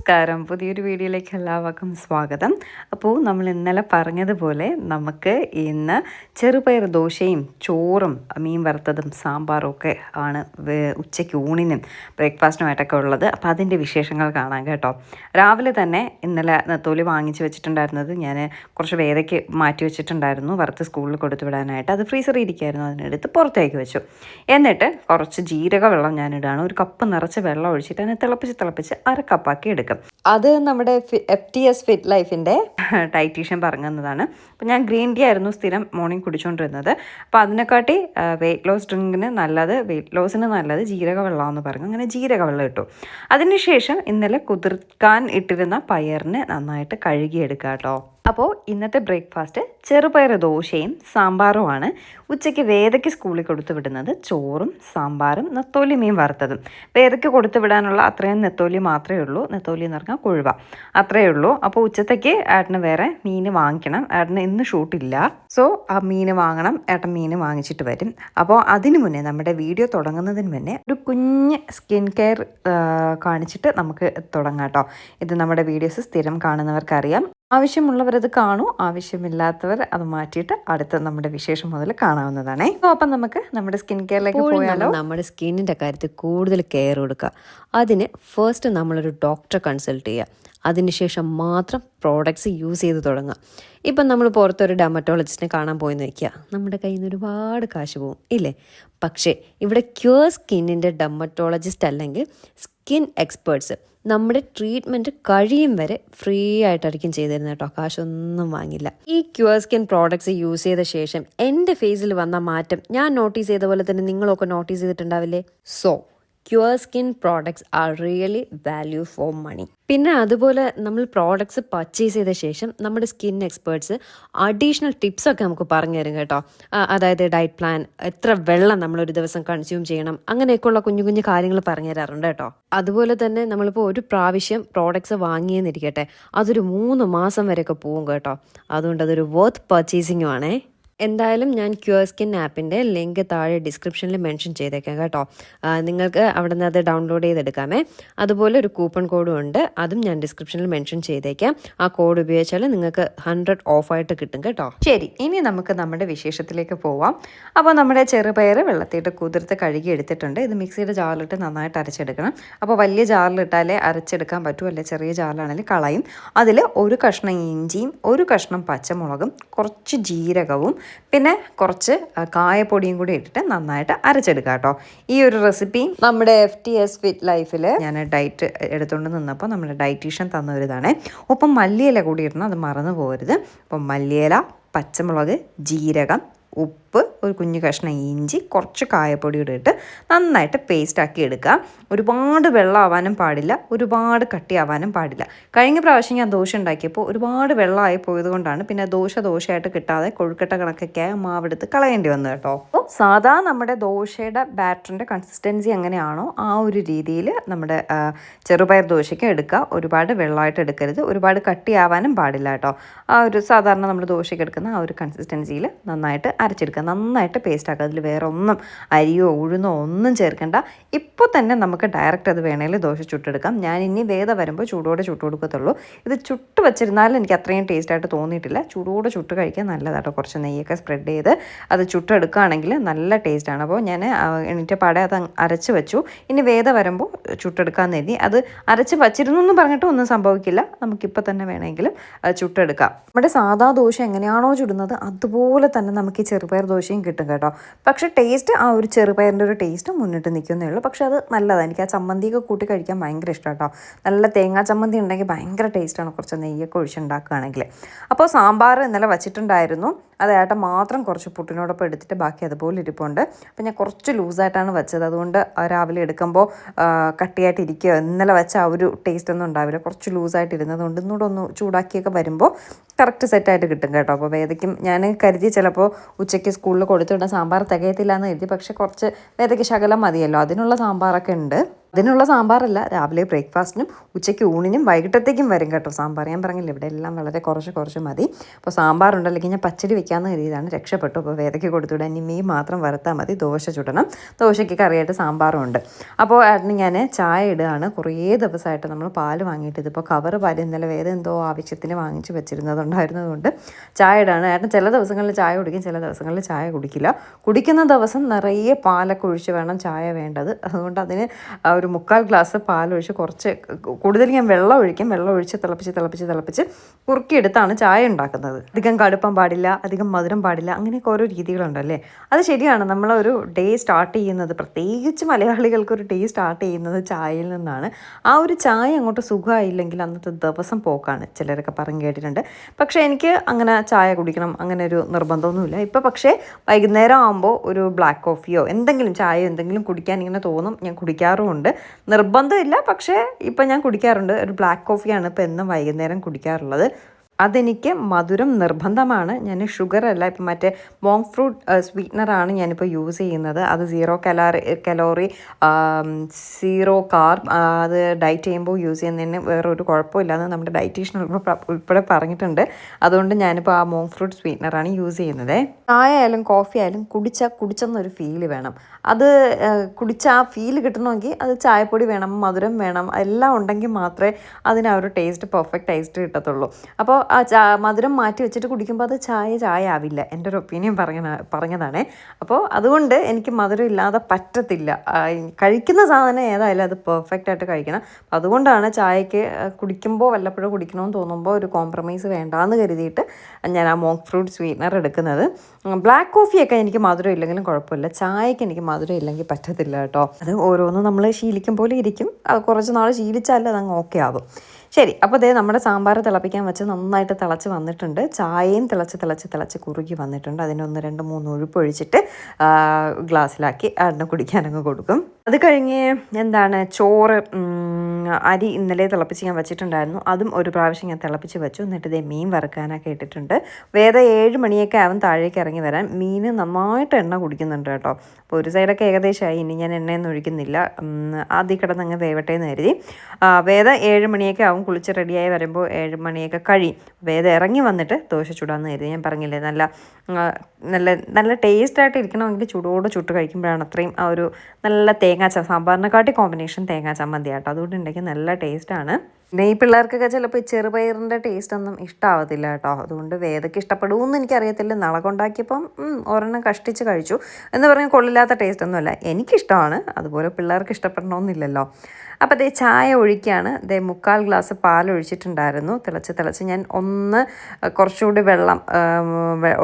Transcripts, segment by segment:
നമസ്കാരം. പുതിയൊരു വീഡിയോയിലേക്ക് എല്ലാവർക്കും സ്വാഗതം. അപ്പോൾ നമ്മൾ ഇന്നലെ പറഞ്ഞതുപോലെ നമുക്ക് ഇന്ന് ചെറുപയർ ദോശയും ചോറും മീൻ വറുത്തതും സാമ്പാറും ഒക്കെ ആണ് ഉച്ചയ്ക്ക് ഊണിനും ബ്രേക്ക്ഫാസ്റ്റിനുമായിട്ടൊക്കെ ഉള്ളത്. അപ്പോൾ അതിൻ്റെ വിശേഷങ്ങൾ കാണാം കേട്ടോ. രാവിലെ തന്നെ ഇന്നലെ നെത്തോലി വാങ്ങിച്ച് വെച്ചിട്ടുണ്ടായിരുന്നത് ഞാൻ കുറച്ച് വേദയ്ക്ക് മാറ്റി വെച്ചിട്ടുണ്ടായിരുന്നു വറുത്ത് സ്കൂളിൽ കൊടുത്തു വിടാനായിട്ട്. അത് ഫ്രീസറിൽ ഇരിക്കുമായിരുന്നു, അതിനെടുത്ത് പുറത്തേക്ക് വെച്ചു. എന്നിട്ട് കുറച്ച് ജീരക വെള്ളം ഞാനിടുകയാണ്. ഒരു കപ്പ് നിറച്ച് വെള്ളം ഒഴിച്ചിട്ട് അതിനെ തിളപ്പിച്ച് അര കപ്പാക്കി എടുക്കും. അത് നമ്മുടെ FTS ഫിറ്റ് ലൈഫിൻ്റെ ഡയറ്റീഷ്യൻ പറഞ്ഞു തന്നതാണ്. അപ്പോൾ ഞാൻ ഗ്രീൻ ടീ ആയിരുന്നു സ്ഥിരം മോർണിംഗ് കുടിച്ചുകൊണ്ടിരുന്നത്. അപ്പോൾ അതിനെക്കാട്ടി വെയിറ്റ് ലോസ് ഡ്രിങ്കിന് നല്ലത്, വെയിറ്റ് ലോസിന് നല്ലത് ജീരക വെള്ളമെന്ന് പറഞ്ഞു. അങ്ങനെ ജീരക വെള്ളം ഇട്ടു. അതിനുശേഷം ഇന്നലെ കുതിർക്കാൻ ഇട്ടിരുന്ന പയറിനെ നന്നായിട്ട് കഴുകിയെടുക്കുക കേട്ടോ. അപ്പോൾ ഇന്നത്തെ ബ്രേക്ക്ഫാസ്റ്റ് ചെറുപയർ ദോശയും സാമ്പാറുമാണ്. ഉച്ചയ്ക്ക് വേദയ്ക്ക് സ്കൂളിൽ കൊടുത്തു വിടുന്നത് ചോറും സാമ്പാറും നെത്തോലി മീൻ വറുത്തതും. വേദയ്ക്ക് കൊടുത്തു വിടാനുള്ള അത്രയും നെത്തോലി മാത്രമേ ഉള്ളൂ. നെത്തോലി എന്ന് പറഞ്ഞാൽ കൊഴുവ, അത്രയേ ഉള്ളൂ. അപ്പോൾ ഉച്ചത്തേക്ക് ഏട്ടന് വേറെ മീൻ വാങ്ങിക്കണം. ഏട്ടന് ഇന്ന് ഷൂട്ടില്ല, സോ ആ മീൻ വാങ്ങണം. ഏട്ടൻ മീൻ വാങ്ങിച്ചിട്ട് വരും. അപ്പോൾ അതിന് മുന്നേ, നമ്മുടെ വീഡിയോ തുടങ്ങുന്നതിന് മുന്നേ ഒരു കുഞ്ഞ് സ്കിൻ കെയർ കാണിച്ചിട്ട് നമുക്ക് തുടങ്ങാം കേട്ടോ. ഇത് നമ്മുടെ വീഡിയോസ് സ്ഥിരം കാണുന്നവർക്കറിയാം. ആവശ്യമുള്ളവരത് കാണൂ, ആവശ്യമില്ലാത്തവർ അത് മാറ്റിയിട്ട് അടുത്ത നമ്മുടെ വിശേഷം മുതൽ കാണാവുന്നതാണേ. അപ്പം നമുക്ക് നമ്മുടെ സ്കിൻ കെയറിലേക്ക് പോയാലോ. നമ്മുടെ സ്കിന്നിൻ്റെ കാര്യത്തിൽ കൂടുതൽ കെയർ കൊടുക്കുക. അതിന് ഫസ്റ്റ് നമ്മളൊരു ഡോക്ടറെ കൺസൾട്ട് ചെയ്യുക. അതിനുശേഷം മാത്രം പ്രോഡക്റ്റ്സ് യൂസ് ചെയ്ത് തുടങ്ങുക. ഇപ്പം നമ്മൾ പുറത്തൊരു ഡെർമറ്റോളജിസ്റ്റിനെ കാണാൻ പോയെന്ന് വയ്ക്കുക, നമ്മുടെ കയ്യിൽ നിന്ന് ഒരുപാട് കാശ് പോകും ഇല്ലേ? പക്ഷേ ഇവിടെ ക്യൂർ സ്കിന്നിൻ്റെ ഡെർമറ്റോളജിസ്റ്റ് അല്ലെങ്കിൽ സ്കിൻ എക്സ്പേർട്സ് നമ്മുടെ ട്രീറ്റ്മെൻറ്റ് കഴിയും വരെ ഫ്രീ ആയിട്ടായിരിക്കും ചെയ്തു തരുന്നത് കേട്ടോ. കാശൊന്നും വാങ്ങില്ല. ഈ ക്യൂർ സ്കിൻ പ്രോഡക്ട്സ് യൂസ് ചെയ്ത ശേഷം എൻ്റെ ഫേസിൽ വന്ന മാറ്റം ഞാൻ നോട്ടീസ് ചെയ്ത പോലെ തന്നെ നിങ്ങളൊക്കെ നോട്ടീസ് ചെയ്തിട്ടുണ്ടാവില്ലേ? So Qure skin products are really value for money. പിന്നെ അതുപോലെ നമ്മൾ പ്രോഡക്ട്സ് പർച്ചേസ് ചെയ്ത ശേഷം നമ്മുടെ സ്കിൻ എക്സ്പേർട്സ് അഡീഷണൽ ടിപ്സൊക്കെ നമുക്ക് പറഞ്ഞു തരും കേട്ടോ. അതായത് ഡയറ്റ് പ്ലാൻ, എത്ര വെള്ളം നമ്മളൊരു ദിവസം കൺസ്യൂം ചെയ്യണം, അങ്ങനെയൊക്കെയുള്ള കുഞ്ഞു കുഞ്ഞു കാര്യങ്ങൾ പറഞ്ഞു തരാറുണ്ട് കേട്ടോ. അതുപോലെ തന്നെ നമ്മളിപ്പോൾ ഒരു പ്രാവശ്യം പ്രോഡക്ട്സ് വാങ്ങിയെന്നിരിക്കട്ടെ, അതൊരു 3 മാസം വരെയൊക്കെ പോകും കേട്ടോ. അതുകൊണ്ട് അതൊരു വർത്ത് പർച്ചേസിങ്ങും ആണേ. എന്തായാലും ഞാൻ ക്യൂർ സ്കിൻ ആപ്പിൻ്റെ ലിങ്ക് താഴെ ഡിസ്ക്രിപ്ഷനിൽ മെൻഷൻ ചെയ്തേക്കാം കേട്ടോ. നിങ്ങൾക്ക് അവിടെ നിന്ന് അത് ഡൗൺലോഡ് ചെയ്തെടുക്കാമേ. അതുപോലെ ഒരു കൂപ്പൺ കോഡും ഉണ്ട്, അതും ഞാൻ ഡിസ്ക്രിപ്ഷനിൽ മെൻഷൻ ചെയ്തേക്കാം. ആ കോഡ് ഉപയോഗിച്ചാൽ നിങ്ങൾക്ക് 100 ഓഫായിട്ട് കിട്ടും കേട്ടോ. ശരി, ഇനി നമുക്ക് നമ്മുടെ വിശേഷത്തിലേക്ക് പോവാം. അപ്പോൾ നമ്മുടെ ചെറുപയർ വെള്ളത്തിയിട്ട് കുതിർത്ത് കഴുകി എടുത്തിട്ടുണ്ട്. ഇത് മിക്സിയുടെ ജാറിലിട്ട് നന്നായിട്ട് അരച്ചെടുക്കണം. അപ്പോൾ വലിയ ജാറിലിട്ടാലേ അരച്ചെടുക്കാൻ പറ്റൂ, അല്ലെ ചെറിയ ജാറിലാണെങ്കിൽ കളയും. അതിൽ ഒരു കഷ്ണം ഇഞ്ചിയും ഒരു കഷ്ണം പച്ചമുളകും കുറച്ച് ജീരകവും പിന്നെ കുറച്ച് കായപ്പൊടിയും കൂടി ഇട്ടിട്ട് നന്നായിട്ട് അരച്ചെടുക്കുക കേട്ടോ. ഈ ഒരു റെസിപ്പി നമ്മുടെ FTS ഫിറ്റ് ലൈഫിൽ ഞാൻ ഡയറ്റ് എടുത്തുകൊണ്ട് നിന്നപ്പോൾ നമ്മുടെ ഡയറ്റീഷ്യൻ തന്ന ഒരു ഇതാണ്. ഒപ്പം മല്ലിയില കൂടി ഇടണം, അത് മറന്നു പോകരുത്. അപ്പം മല്ലിയില, പച്ചമുളക്, ജീരകം, ഉപ്പ്, ഒരു കുഞ്ഞു കഷ്ണം ഇഞ്ചി, കുറച്ച് കായപ്പൊടി ഇട്ട് നന്നായിട്ട് പേസ്റ്റാക്കി എടുക്കുക. ഒരുപാട് വെള്ളമാവാനും പാടില്ല, ഒരുപാട് കട്ടിയാവാനും പാടില്ല. കഴിഞ്ഞ പ്രാവശ്യം ഞാൻ ദോശ ഉണ്ടാക്കിയപ്പോൾ ഒരുപാട് വെള്ളമായി പോയത് കൊണ്ടാണ് പിന്നെ ദോശയായിട്ട് കിട്ടാതെ കൊഴുക്കട്ട കണക്കൊക്കെ മാവെടുത്ത് കളയേണ്ടി വന്നത് കേട്ടോ. അപ്പോൾ സാധാ നമ്മുടെ ദോശയുടെ ബാറ്ററിൻ്റെ കൺസിസ്റ്റൻസി എങ്ങനെയാണോ ആ ഒരു രീതിയിൽ നമ്മുടെ ചെറുപയർ ദോശയ്ക്ക് എടുക്കുക. ഒരുപാട് വെള്ളമായിട്ട് എടുക്കരുത്, ഒരുപാട് കട്ടിയാവാനും പാടില്ല കേട്ടോ. ആ ഒരു സാധാരണ നമ്മൾ ദോശയ്ക്ക് എടുക്കുന്ന ആ ഒരു കൺസിസ്റ്റൻസിയിൽ നന്നായിട്ട് അരച്ചെടുക്കുക, നന്നായിട്ട് പേസ്റ്റ് ആക്കുക. അതിൽ വേറെ ഒന്നും അരിയോ ഉഴുന്നോ ഒന്നും ചേർക്കണ്ട. ഇപ്പോൾ തന്നെ നമുക്ക് ഡയറക്റ്റ് അത് വേണമെങ്കിൽ ദോശ ചുട്ടെടുക്കാം. ഞാൻ ഇനി വേദ വരുമ്പോൾ ചൂടോടെ ചുട്ട് കൊടുക്കത്തുള്ളൂ. ഇത് ചുട്ട് വെച്ചിരുന്നാലും എനിക്ക് അത്രയും ടേസ്റ്റായിട്ട് തോന്നിയിട്ടില്ല. ചൂടോടെ ചുട്ട് കഴിക്കാൻ നല്ലതാട്ടോ. കുറച്ച് നെയ്യൊക്കെ സ്പ്രെഡ് ചെയ്ത് അത് ചുട്ടെടുക്കുകയാണെങ്കിൽ നല്ല ടേസ്റ്റാണ്. അപ്പോൾ ഞാൻ എണീറ്റ പാടെ അത് അരച്ച് വെച്ചു. ഇനി വേദ വരുമ്പോൾ ചുട്ടെടുക്കാമെന്ന് കരുതി. അത് അരച്ച് വച്ചിരുന്നു എന്ന് പറഞ്ഞിട്ട് ഒന്നും സംഭവിക്കില്ല, നമുക്കിപ്പോൾ തന്നെ വേണമെങ്കിൽ ചുട്ടെടുക്കാം. നമ്മുടെ സാധാ ദോശ എങ്ങനെയാണോ ചുടുന്നത് അതുപോലെ തന്നെ നമുക്ക് ഈ ചെറുപയർ ദോശയും കിട്ടും കേട്ടോ. പക്ഷേ ടേസ്റ്റ് ആ ഒരു ചെറുപയറിൻ്റെ ഒരു ടേസ്റ്റ് മുന്നിട്ട് നിൽക്കുന്നേ ഉള്ളൂ. പക്ഷേ അത് നല്ലതാണ്. എനിക്ക് ആ ചമ്മന്തിയൊക്കെ കൂട്ടി കഴിക്കാൻ ഭയങ്കര ഇഷ്ടം കേട്ടോ. നല്ല തേങ്ങാ ചമ്മന്തി ഉണ്ടെങ്കിൽ ഭയങ്കര ടേസ്റ്റാണ്, കുറച്ച് നെയ്യൊക്കെ ഒഴിച്ചുണ്ടാക്കുകയാണെങ്കിൽ. അപ്പോൾ സാമ്പാർ ഇന്നലെ വച്ചിട്ടുണ്ടായിരുന്നു. അത് ഏട്ടൻ മാത്രം കുറച്ച് പുട്ടിനോടൊപ്പം എടുത്തിട്ട് ബാക്കി അതുപോലെ ഇരിപ്പുണ്ട്. അപ്പോൾ ഞാൻ കുറച്ച് ലൂസായിട്ടാണ് വെച്ചത്, അതുകൊണ്ട് രാവിലെ എടുക്കുമ്പോൾ കട്ടിയായിട്ട് ഇരിക്കുകയോ ഇന്നലെ വെച്ച ആ ഒരു ടേസ്റ്റ് ഒന്നും ഉണ്ടാവില്ല. കുറച്ച് ലൂസായിട്ട് ഇരുന്നതുകൊണ്ട് ഇന്നൂടെ ഒന്ന് ചൂടാക്കിയൊക്കെ വരുമ്പോൾ കറക്റ്റ് സെറ്റായിട്ട് കിട്ടും കേട്ടോ. അപ്പോൾ വേദയ്ക്കും ഞാൻ കരുതി ചിലപ്പോൾ ഉച്ചയ്ക്ക് സ്കൂളിൽ കൊടുത്തുവിടാൻ സാമ്പാർ തികയത്തില്ല എന്ന് കരുതി. പക്ഷേ കുറച്ച് വേദയ്ക്ക് ശകലം മതിയല്ലോ, അതിനുള്ള സാമ്പാറൊക്കെ ഉണ്ട്. അതിനുള്ള സാമ്പാറല്ല, രാവിലെ ബ്രേക്ക്ഫാസ്റ്റിനും ഉച്ചയ്ക്ക് ഊണിനും വൈകിട്ടത്തേക്കും വരും കേട്ടോ സാമ്പാർ. ഞാൻ പറഞ്ഞില്ല ഇവിടെ എല്ലാം വളരെ കുറച്ച് മതി. അപ്പോൾ സാമ്പാറുണ്ട്, അല്ലെങ്കിൽ ഞാൻ പച്ചടി വെക്കാമെന്ന് കരുതിയതാണ്, രക്ഷപ്പെട്ടു. അപ്പോൾ വേദയ്ക്ക് കൊടുത്തുവിടാൻ ഇനി മീൻ മാത്രം വറുത്താൽ മതി. ദോശ ചുടണം, ദോശയ്ക്ക് കറിയായിട്ട് സാമ്പാറും ഉണ്ട്. അപ്പോൾ ഏട്ടന് ഞാൻ ചായ ഇടുകയാണ്. കുറേ ദിവസമായിട്ട് നമ്മൾ പാല് വാങ്ങിയിട്ട്, ഇതിപ്പോൾ കവറ് പാല് ഇന്നലെ വേദ എന്തോ ആവശ്യത്തിന് വാങ്ങിച്ച് വെച്ചിരുന്നതുണ്ടായിരുന്നതുകൊണ്ട് ചായ ഇടുകയാണ്. ഏട്ടൻ ചില ദിവസങ്ങളിൽ ചായ കുടിക്കും, ചില ദിവസങ്ങളിൽ ചായ കുടിക്കില്ല. കുടിക്കുന്ന ദിവസം നിറയെ പാലൊക്കെ ഒഴിച്ച് വേണം ചായ വേണ്ടത്. അതുകൊണ്ട് അതിന് ഒരു 3/4 ഗ്ലാസ് പാലൊഴിച്ച് കുറച്ച് കൂടുതൽ ഞാൻ വെള്ളം ഒഴിച്ച് തിളപ്പിച്ച് കുറുക്കിയെടുത്താണ് ചായ ഉണ്ടാക്കുന്നത്. അധികം കടുപ്പം പാടില്ല, അധികം മധുരം പാടില്ല, അങ്ങനെയൊക്കെ ഓരോ രീതികളുണ്ടല്ലേ. അത് ശരിയാണ്. നമ്മളൊരു ഡേ സ്റ്റാർട്ട് ചെയ്യുന്നത്, പ്രത്യേകിച്ച് മലയാളികൾക്കൊരു ഡേ സ്റ്റാർട്ട് ചെയ്യുന്നത് ചായയിൽ നിന്നാണ്. ആ ഒരു ചായ അങ്ങോട്ട് സുഖമായില്ലെങ്കിൽ അന്നത്തെ ദിവസം പോക്കാണ്, ചിലരൊക്കെ പറഞ്ഞു കേട്ടിട്ടുണ്ട്. പക്ഷേ എനിക്ക് അങ്ങനെ ചായ കുടിക്കണം അങ്ങനെ ഒരു നിർബന്ധമൊന്നുമില്ല. ഇപ്പോൾ പക്ഷേ വൈകുന്നേരം ആകുമ്പോൾ ഒരു ബ്ലാക്ക് കോഫിയോ എന്തെങ്കിലും ചായയോ എന്തെങ്കിലും കുടിക്കാൻ ഇങ്ങനെ തോന്നും, ഞാൻ കുടിക്കാറുമുണ്ട്. നിർബന്ധമില്ല, പക്ഷേ ഇപ്പം ഞാൻ കുടിക്കാറുണ്ട്. ഒരു ബ്ലാക്ക് കോഫിയാണ് ഇപ്പോൾ എന്നും വൈകുന്നേരം കുടിക്കാറുള്ളത്. അതെനിക്ക് മധുരം നിർബന്ധമാണ്. ഞാൻ ഷുഗറല്ല, ഇപ്പം മറ്റേ മോങ് ഫ്രൂട്ട് സ്വീറ്റ്നറാണ് ഞാനിപ്പോൾ യൂസ് ചെയ്യുന്നത്. അത് 0 കലോറി 0 കാർബ്. അത് ഡയറ്റ് ചെയ്യുമ്പോൾ യൂസ് ചെയ്യുന്നതിന് വേറൊരു കുഴപ്പമില്ലാന്ന് നമ്മുടെ ഡയറ്റീഷ്യൻ ഉൾപ്പെടെ പറഞ്ഞിട്ടുണ്ട്. അതുകൊണ്ട് ഞാനിപ്പോൾ ആ മോങ് ഫ്രൂട്ട് സ്വീറ്റ്നറാണ് യൂസ് ചെയ്യുന്നത്. ചായ ആയാലും കോഫി ആയാലും കുടിച്ചെന്നൊരു ഫീല് വേണം. അത് കുടിച്ച ആ ഫീല് കിട്ടണമെങ്കിൽ അത് ചായപ്പൊടി വേണം, മധുരം വേണം, എല്ലാം ഉണ്ടെങ്കിൽ മാത്രമേ അതിന് ആ ഒരു ടേസ്റ്റ്, പെർഫെക്റ്റ് ടേസ്റ്റ് കിട്ടത്തുള്ളൂ. അപ്പോൾ ആ മധുരം മാറ്റി വെച്ചിട്ട് കുടിക്കുമ്പോൾ അത് ചായ ആവില്ല. എൻ്റെ ഒരു ഒപ്പീനിയൻ പറഞ്ഞതാണേ. അപ്പോൾ അതുകൊണ്ട് എനിക്ക് മധുരം ഇല്ലാതെ പറ്റത്തില്ല. കഴിക്കുന്ന സാധനം ഏതായാലും അത് പെർഫെക്റ്റായിട്ട് കഴിക്കണം. അതുകൊണ്ടാണ് ചായക്ക് കുടിക്കുമ്പോൾ വല്ലപ്പോഴും കുടിക്കണമെന്ന് തോന്നുമ്പോൾ ഒരു കോംപ്രമൈസ് വേണ്ടാന്ന് കരുതിയിട്ട് ഞാൻ ആ മോങ് ഫ്രൂട്ട് സ്വീറ്റ്നർ എടുക്കുന്നത്. ബ്ലാക്ക് കോഫിയൊക്കെ എനിക്ക് മധുരം ഇല്ലെങ്കിലും കുഴപ്പമില്ല, ചായക്ക് എനിക്ക് മധുരം ഇല്ലെങ്കിൽ പറ്റത്തില്ല കേട്ടോ. അത് ഓരോന്നും നമ്മൾ ശീലിക്കും പോലെ ഇരിക്കും. അത് കുറച്ച് നാൾ ശീലിച്ചാൽ അതങ്ങ് ഓക്കെ ആകും. ശരി, അപ്പോൾ അതേ നമ്മുടെ സാമ്പാർ തിളപ്പിക്കാൻ വെച്ച് നന്നായിട്ട് തിളച്ച് വന്നിട്ടുണ്ട്. ചായയും തിളച്ച് കുറുകി വന്നിട്ടുണ്ട്. അതിന് 1, 2, 3 ഒഴിപ്പൊഴിച്ചിട്ട് ഗ്ലാസ്സിലാക്കി അതിന് കുടിക്കാനങ്ങ് കൊടുക്കും. അത് കഴിഞ്ഞ് ചോറ്, അരി ഇന്നലെ തിളപ്പിച്ച് ഞാൻ വെച്ചിട്ടുണ്ടായിരുന്നു. അതും ഒരു പ്രാവശ്യം ഞാൻ തിളപ്പിച്ച് വെച്ചു. എന്നിട്ട് ഇതേ മീൻ വറുക്കാനൊക്കെ ഇട്ടിട്ടുണ്ട്. വേദ 7 മണിയൊക്കെ ആവും താഴേക്ക് ഇറങ്ങി വരാൻ. മീൻ നന്നായിട്ട് എണ്ണ കുടിക്കുന്നുണ്ട് കേട്ടോ. അപ്പോൾ ഒരു സൈഡൊക്കെ ഏകദേശമായി. ഇനി ഞാൻ എണ്ണയൊന്നും ഒഴിക്കുന്നില്ല, ആദ്യം കിടന്നങ്ങ് വേവട്ടെ എന്ന് കരുതി. വേദ 7 മണിയൊക്കെ ആവും കുളിച്ച് റെഡിയായി വരുമ്പോൾ. 7 മണിയൊക്കെ കഴിയും. വേദ ഇറങ്ങി വന്നിട്ട് ദോശ ചുടാമെന്ന് കരുതി. ഞാൻ പറഞ്ഞില്ലേ, നല്ല ടേസ്റ്റായിട്ട് ഇരിക്കണമെങ്കിൽ ചൂടോടെ ചുട്ട് കഴിക്കുമ്പോഴാണ് അത്രയും ആ ഒരു നല്ല സാമ്പാറിനെക്കാട്ടി കോമ്പിനേഷൻ തേങ്ങാ ചമ്മന്തി ആട്ടോ. അതുകൊണ്ട് ഉണ്ടെങ്കിൽ നല്ല ടേസ്റ്റാണ്. പിന്നെ ഈ പിള്ളേർക്കൊക്കെ ചിലപ്പോൾ ഈ ചെറുപയറിൻ്റെ ടേസ്റ്റ് ഒന്നും ഇഷ്ടമാവത്തില്ല കേട്ടോ. അതുകൊണ്ട് വേദയ്ക്ക് ഇഷ്ടപ്പെടുമെന്ന് എനിക്കറിയത്തില്ല. കൊണ്ടാക്കിയപ്പം ഒരെണ്ണം കഷ്ടിച്ച് കഴിച്ചു എന്ന് പറഞ്ഞാൽ കൊള്ളില്ലാത്ത ടേസ്റ്റ് ഒന്നുമല്ല, എനിക്കിഷ്ടമാണ്. അതുപോലെ പിള്ളേർക്ക് ഇഷ്ടപ്പെടണമെന്നില്ലല്ലോ. അപ്പോൾ അതേ ചായ ഒഴിക്കുകയാണ്. 3/4 ഗ്ലാസ് പാൽ ഒഴിച്ചിട്ടുണ്ടായിരുന്നു. തിളച്ച് ഞാൻ കുറച്ചുകൂടി വെള്ളം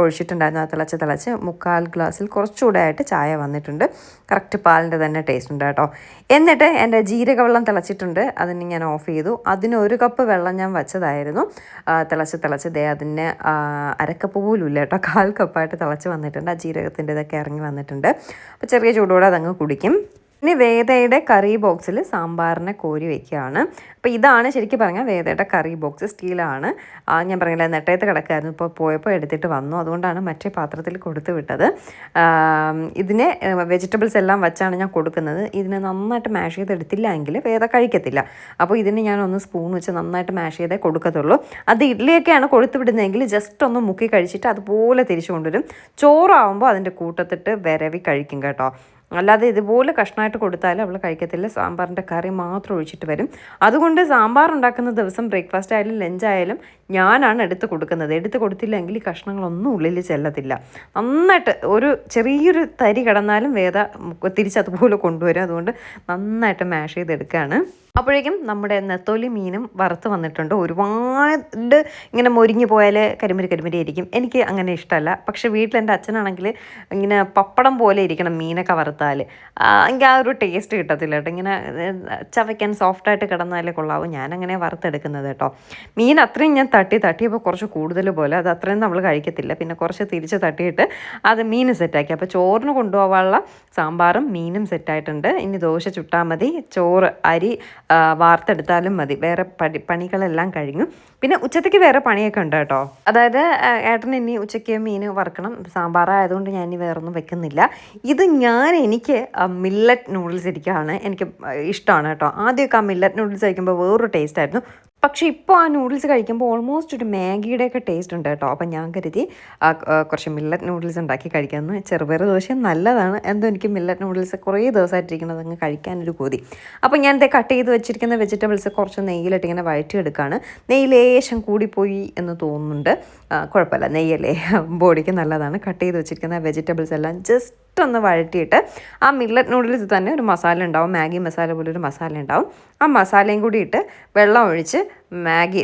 ഒഴിച്ചിട്ടുണ്ടായിരുന്നു. അത് തിളച്ച് 3/4 ഗ്ലാസ്സിൽ കുറച്ചുകൂടെ ആയിട്ട് ചായ വന്നിട്ടുണ്ട്. കറക്റ്റ് പാലിൻ്റെ തന്നെ ടേസ്റ്റ് ഉണ്ട് കേട്ടോ. എന്നിട്ട് എൻ്റെ ജീരക വെള്ളം തിളച്ചിട്ടുണ്ട്, അതിന് ഞാൻ ഓഫ് ചെയ്തു. അതിന് 1 കപ്പ് വെള്ളം ഞാൻ വെച്ചതായിരുന്നു. തിളച്ച് അതിന് 1/2 കപ്പ് പോലും ഇല്ല കേട്ടോ, 1/4 കപ്പായിട്ട് തിളച്ച് വന്നിട്ടുണ്ട്. ആ ജീരകത്തിൻ്റെ ഇതൊക്കെ ഇറങ്ങി വന്നിട്ടുണ്ട്. അപ്പോൾ ചെറിയ ചൂടോടെ അതങ്ങ് കുടിക്കും. ഇനി വേദയുടെ കറി ബോക്സിൽ സാമ്പാറിനെ കോരി വയ്ക്കുകയാണ്. അപ്പോൾ ഇതാണ് ശരിക്കും പറഞ്ഞാൽ വേദയുടെ കറി ബോക്സ്. സ്റ്റീലാണ്. ഞാൻ പറഞ്ഞില്ല, നെട്ടയത്ത് കിടക്കായിരുന്നു, ഇപ്പോൾ പോയപ്പോൾ എടുത്തിട്ട് വന്നു. അതുകൊണ്ടാണ് മറ്റേ പാത്രത്തിൽ കൊടുത്തു വിട്ടത്. ഇതിനെ വെജിറ്റബിൾസ് എല്ലാം വെച്ചാണ് ഞാൻ കൊടുക്കുന്നത്. ഇതിനെ നന്നായിട്ട് മാഷ് ചെയ്തെടുത്തില്ല എങ്കിൽ വേദ കഴിക്കത്തില്ല. അപ്പോൾ ഇതിന് ഞാൻ സ്പൂൺ വെച്ച് നന്നായിട്ട് മാഷ് ചെയ്തേ കൊടുക്കത്തുള്ളൂ. അത് ഇഡ്ഡലിയൊക്കെയാണ് കൊടുത്തു വിടുന്നതെങ്കിൽ ജസ്റ്റ് ഒന്ന് മുക്കി കഴിച്ചിട്ട് അതുപോലെ തിരിച്ചു കൊണ്ടുവരും. ചോറാവുമ്പോൾ അതിൻ്റെ കൂട്ടത്തിട്ട് വിരവി കഴിക്കും കേട്ടോ. അല്ലാതെ ഇതുപോലെ കഷ്ണമായിട്ട് കൊടുത്താൽ അവൾ കഴിക്കത്തില്ല. സാമ്പാറിൻ്റെ കറി മാത്രം ഒഴിച്ചിട്ട് വരും. അതുകൊണ്ട് സാമ്പാർ ഉണ്ടാക്കുന്ന ദിവസം ബ്രേക്ക്ഫാസ്റ്റ് ആയാലും ലഞ്ചായാലും ഞാനാണ് എടുത്ത് കൊടുക്കുന്നത്. എടുത്ത് കൊടുത്തില്ലെങ്കിൽ ഈ കഷ്ണങ്ങളൊന്നും ഉള്ളിൽ ചെല്ലത്തില്ല. നന്നായിട്ട് ഒരു ചെറിയൊരു തരി കിടന്നാലും വേദ തിരിച്ചതുപോലെ കൊണ്ടുവരും. അതുകൊണ്ട് നന്നായിട്ട് മാഷ് ചെയ്തെടുക്കുകയാണ്. അപ്പോഴേക്കും നമ്മുടെ നെത്തോലി മീനും വറുത്ത് വന്നിട്ടുണ്ട്. ഒരുപാട് ഇങ്ങനെ മൊരിഞ്ഞു പോയാൽ കരിമുരി ആയിരിക്കും. എനിക്ക് അങ്ങനെ ഇഷ്ടമല്ല. പക്ഷേ വീട്ടിലെൻ്റെ അച്ഛനാണെങ്കിൽ ഇങ്ങനെ പപ്പടം പോലെ ഇരിക്കണം മീനൊക്കെ വറുത്താൽ. എനിക്ക് ആ ഒരു ടേസ്റ്റ് കിട്ടത്തില്ല കേട്ടോ. ഇങ്ങനെ ചവയ്ക്കാൻ സോഫ്റ്റായിട്ട് കിടന്നാലേ കൊള്ളാവും. ഞാനങ്ങനെ വറുത്തെടുക്കുന്നത് കേട്ടോ. മീൻ അത്രയും ഞാൻ തട്ടിയപ്പോൾ കുറച്ച് കൂടുതൽ പോലെ, അത് അത്രയും നമ്മൾ കഴിക്കത്തില്ല. പിന്നെ കുറച്ച് തിരിച്ച് തട്ടിയിട്ട് അത് മീൻ സെറ്റാക്കി. അപ്പോൾ ചോറിന് കൊണ്ടുപോകാനുള്ള സാമ്പാറും മീനും സെറ്റായിട്ടുണ്ട്. ഇനി ദോശ ചുട്ടാൽ മതി. ചോറ് അരി വാർത്തെടുത്താലും മതി. വേറെ പണികളെല്ലാം കഴിഞ്ഞു. പിന്നെ ഉച്ചത്തേക്ക് വേറെ പണിയൊക്കെ ഉണ്ട് കേട്ടോ. അതായത് ഏട്ടൻ ഇനി ഉച്ചയ്ക്ക് മീൻ വറുക്കണം. സാമ്പാറായതുകൊണ്ട് ഞാൻ ഇനി വേറൊന്നും വെക്കുന്നില്ല. ഇത് എനിക്ക് മില്ലറ്റ് നൂഡിൽസ് ഇരിക്കുകയാണ്, എനിക്ക് ഇഷ്ടമാണ് കേട്ടോ. ആദ്യമൊക്കെ ആ മില്ലറ്റ് നൂഡിൽസ് കഴിക്കുമ്പോൾ വേറൊരു ടേസ്റ്റ് ആയിരുന്നു. പക്ഷേ ഇപ്പോൾ ആ നൂഡിൽസ് കഴിക്കുമ്പോൾ ഓൾമോസ്റ്റ് ഒരു മാഗിയുടെയൊക്കെ ടേസ്റ്റ് ഉണ്ട് കേട്ടോ. അപ്പം ഞാൻ കരുതി കുറച്ച് മില്ലറ്റ് നൂഡിൽസ് ഉണ്ടാക്കി കഴിക്കാമെന്ന്. ചെറുപയർ ദോശ നല്ലതാണ്, എന്തോ എനിക്ക് മില്ലറ്റ് നൂഡിൽസ് കുറേ ദിവസമായിട്ടിരിക്കുന്നത് അങ്ങ് കഴിക്കാനൊരു കൊതി. അപ്പോൾ ഞാൻ കട്ട് ചെയ്ത് വെച്ചിരിക്കുന്ന വെജിറ്റബിൾസ് കുറച്ച് നെയ്യിലിട്ട് ഇങ്ങനെ വഴറ്റിയെടുക്കുകയാണ്. നെയ്യ് ലേശം കൂടിപ്പോയി എന്ന് തോന്നുന്നുണ്ട്. കുഴപ്പമില്ല, നെയ്യല്ലേ, ബോഡിക്ക് നല്ലതാണ്. കട്ട് ചെയ്ത് വെച്ചിരിക്കുന്ന വെജിറ്റബിൾസ് എല്ലാം ജസ്റ്റ് ഒന്ന് വഴറ്റിയിട്ട് ആ മില്ലറ്റ് നൂഡിൽസ് തന്നെ ഒരു മസാല ഉണ്ടാവും, മാഗി മസാല പോലെ ഒരു മസാല ഉണ്ടാവും. ആ മസാലയും കൂടി ഇട്ട് വെള്ളം ഒഴിച്ച് മാഗി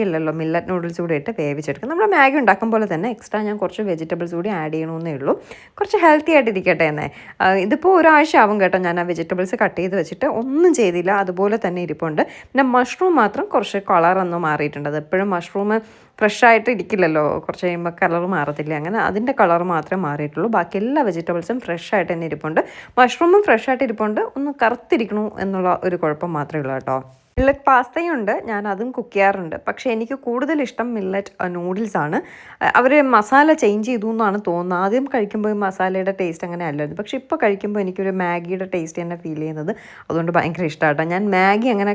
അല്ലല്ലോ മില്ലറ്റ് നൂഡിൽസ് കൂടി ഇട്ട് വേവിച്ചെടുക്കും. നമ്മൾ മാഗി ഉണ്ടാക്കും പോലെ തന്നെ എക്സ്ട്രാ ഞാൻ കുറച്ച് വെജിറ്റബിൾസ് കൂടി ആഡ് ചെയ്യണമെന്നേ ഉള്ളൂ. കുറച്ച് ഹെൽത്തി ആയിട്ടിരിക്കട്ടെ എന്നേ. ഇതിപ്പോൾ ഒരാഴ്ച ആവും കേട്ടോ ഞാൻ ആ വെജിറ്റബിൾസ് കട്ട് ചെയ്ത് വെച്ചിട്ട്. ഒന്നും ചെയ്തില്ല, അതുപോലെ തന്നെ ഇരിപ്പുണ്ട്. പിന്നെ മഷ്റൂം മാത്രം കുറച്ച് കളറൊന്നും മാറിയിട്ടുണ്ട്. അത് എപ്പോഴും മഷ്റൂം ഫ്രഷായിട്ട് ഇരിക്കില്ലല്ലോ, കുറച്ച് കഴിയുമ്പോൾ കളർ മാറത്തില്ല. അങ്ങനെ അതിൻ്റെ കളർ മാത്രമേ മാറിയിട്ടുള്ളൂ. ബാക്കി എല്ലാ വെജിറ്റബിൾസും ഫ്രഷായിട്ട് തന്നെ ഇരിപ്പുണ്ട്. മഷ്റൂമും ഫ്രഷായിട്ട് ഇരിപ്പുണ്ട്. ഒന്ന് കറുത്തിരിക്കണു എന്നുള്ള ഒരു കുഴപ്പം മാത്രമേ ഉള്ളൂ കേട്ടോ. മില്ലറ്റ് പാസ്തയുണ്ട്, ഞാൻ അതും കുക്ക് ചെയ്യാറുണ്ട്. പക്ഷേ എനിക്ക് കൂടുതൽ ഇഷ്ടം മില്ലറ്റ് നൂഡിൽസാണ്. അവർ മസാല ചേഞ്ച് ചെയ്തു എന്നാണ് തോന്നുന്നത്. ആദ്യം കഴിക്കുമ്പോൾ ഈ മസാലയുടെ ടേസ്റ്റ് അങ്ങനെ അല്ലായിരുന്നു. പക്ഷേ ഇപ്പോൾ കഴിക്കുമ്പോൾ എനിക്കൊരു മാഗിയുടെ ടേസ്റ്റ് തന്നെ ഫീൽ ചെയ്യുന്നത്. അതുകൊണ്ട് ഭയങ്കര ഇഷ്ടമാട്ടോ. ഞാൻ മാഗി അങ്ങനെ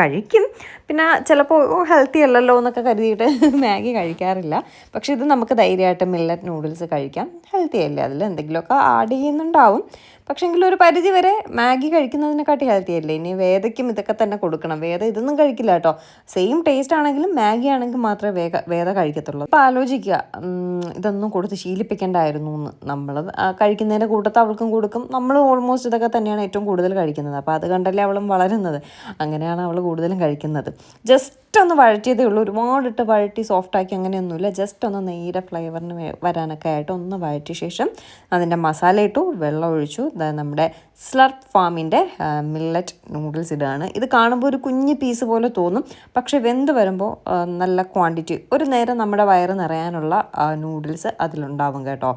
കഴിക്കും. പിന്നെ ചിലപ്പോൾ ഹെൽത്തി അല്ലല്ലോ എന്നൊക്കെ കരുതിയിട്ട് മാഗി കഴിക്കാറില്ല. പക്ഷേ ഇത് നമുക്ക് ധൈര്യമായിട്ട് മില്ലറ്റ് നൂഡിൽസ് കഴിക്കാം. ഹെൽത്തി അല്ലേ, അതിൽ എന്തെങ്കിലുമൊക്കെ ആഡ് ചെയ്യുന്നുണ്ടാവും. പക്ഷേ എങ്കിലും ഒരു പരിധി വരെ മാഗി കഴിക്കുന്നതിനെക്കാട്ടി ഹെൽത്തി അല്ലേ. ഇനി വേദയ്ക്കും ഇതൊക്കെ തന്നെ കൊടുക്കണം. വേദ ഇതൊന്നും കഴിക്കില്ല കേട്ടോ. സെയിം ടേസ്റ്റ് ആണെങ്കിലും മാഗി ആണെങ്കിൽ മാത്രമേ വേദ കഴിക്കത്തുള്ളൂ. അപ്പോൾ ആലോചിക്കുക, ഇതൊന്നും കൊടുത്ത് ശീലിപ്പിക്കേണ്ടായിരുന്നു എന്ന്. നമ്മൾ കഴിക്കുന്നതിൻ്റെ കൂട്ടത്ത് അവൾക്കും കൊടുക്കും. നമ്മൾ ഓൾമോസ്റ്റ് ഇതൊക്കെ തന്നെയാണ് ഏറ്റവും കൂടുതൽ കഴിക്കുന്നത്. അപ്പോൾ അത് കണ്ടല്ലേ അവളും വളരുന്നത്. അങ്ങനെയാണ് അവൾ കൂടുതലും കഴിക്കുന്നത്. ജസ്റ്റ് ഒന്ന് വഴറ്റിയതേ ഉള്ളൂ, ഒരുപാടിട്ട് വഴറ്റി സോഫ്റ്റാക്കി അങ്ങനെയൊന്നുമില്ല. ജസ്റ്റ് ഒന്ന് നെയ്യുടെ ഫ്ലേവറിന് വരാനൊക്കെ ആയിട്ട് ഒന്ന് വഴറ്റിയ ശേഷം അതിൻ്റെ മസാല ഇട്ടു, വെള്ളം ഒഴിച്ചു. നമ്മുടെ സ്ലർപ്പ് ഫാമിൻ്റെ മില്ലറ്റ് നൂഡിൽസ് ഇടുകയാണ്. ഇത് കാണുമ്പോൾ ഒരു കുഞ്ഞ് പീസ് പോലെ തോന്നും, പക്ഷേ വെന്ത് വരുമ്പോൾ നല്ല ക്വാണ്ടിറ്റി, ഒരു നേരം നമ്മുടെ വയറ് നിറയാനുള്ള നൂഡിൽസ് അതിലുണ്ടാവും കേട്ടോ.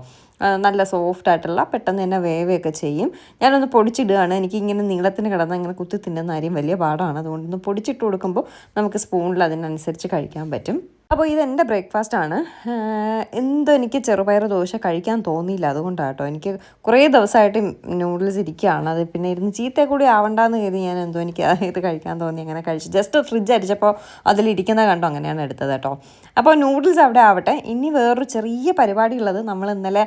നല്ല സോഫ്റ്റ് ആയിട്ടുള്ള, പെട്ടെന്ന് തന്നെ വേവയൊക്കെ ചെയ്യും. ഞാനൊന്ന് പൊടിച്ചിടുകയാണ്. എനിക്കിങ്ങനെ നീളത്തിന് കിടന്ന് ഇങ്ങനെ കുത്തി തിന്നുന്ന കാര്യം വലിയ പാടാണ്. അതുകൊണ്ടൊന്ന് പൊടിച്ചിട്ട് കൊടുക്കുമ്പോൾ നമുക്ക് സ്പൂണിൽ അതിനനുസരിച്ച് കഴിക്കാൻ പറ്റും. അപ്പോൾ ഇതെൻ്റെ ബ്രേക്ക്ഫാസ്റ്റാണ്. എന്തോ എനിക്ക് ചെറുപയർ ദോശ കഴിക്കാൻ തോന്നിയില്ല, അതുകൊണ്ടാണ് കേട്ടോ. എനിക്ക് കുറേ ദിവസമായിട്ട് നൂഡിൽസ് ഇരിക്കുകയാണ്. അത് പിന്നെ ഇരുന്ന് ചീത്ത കൂടി ആവണ്ടെന്ന് കരുതി ഞാൻ എനിക്ക് ഇത് കഴിക്കാൻ തോന്നി, അങ്ങനെ കഴിച്ചു. ജസ്റ്റ് ഫ്രിഡ്ജ് അടിച്ചപ്പോൾ അതിലിരിക്കുന്ന കണ്ടോ, അങ്ങനെയാണ് എടുത്തത് കേട്ടോ. അപ്പോൾ നൂഡിൽസ് അവിടെ ആവട്ടെ. ഇനി വേറൊരു ചെറിയ പരിപാടി ഉള്ളത്, നമ്മൾ ഇന്നലെ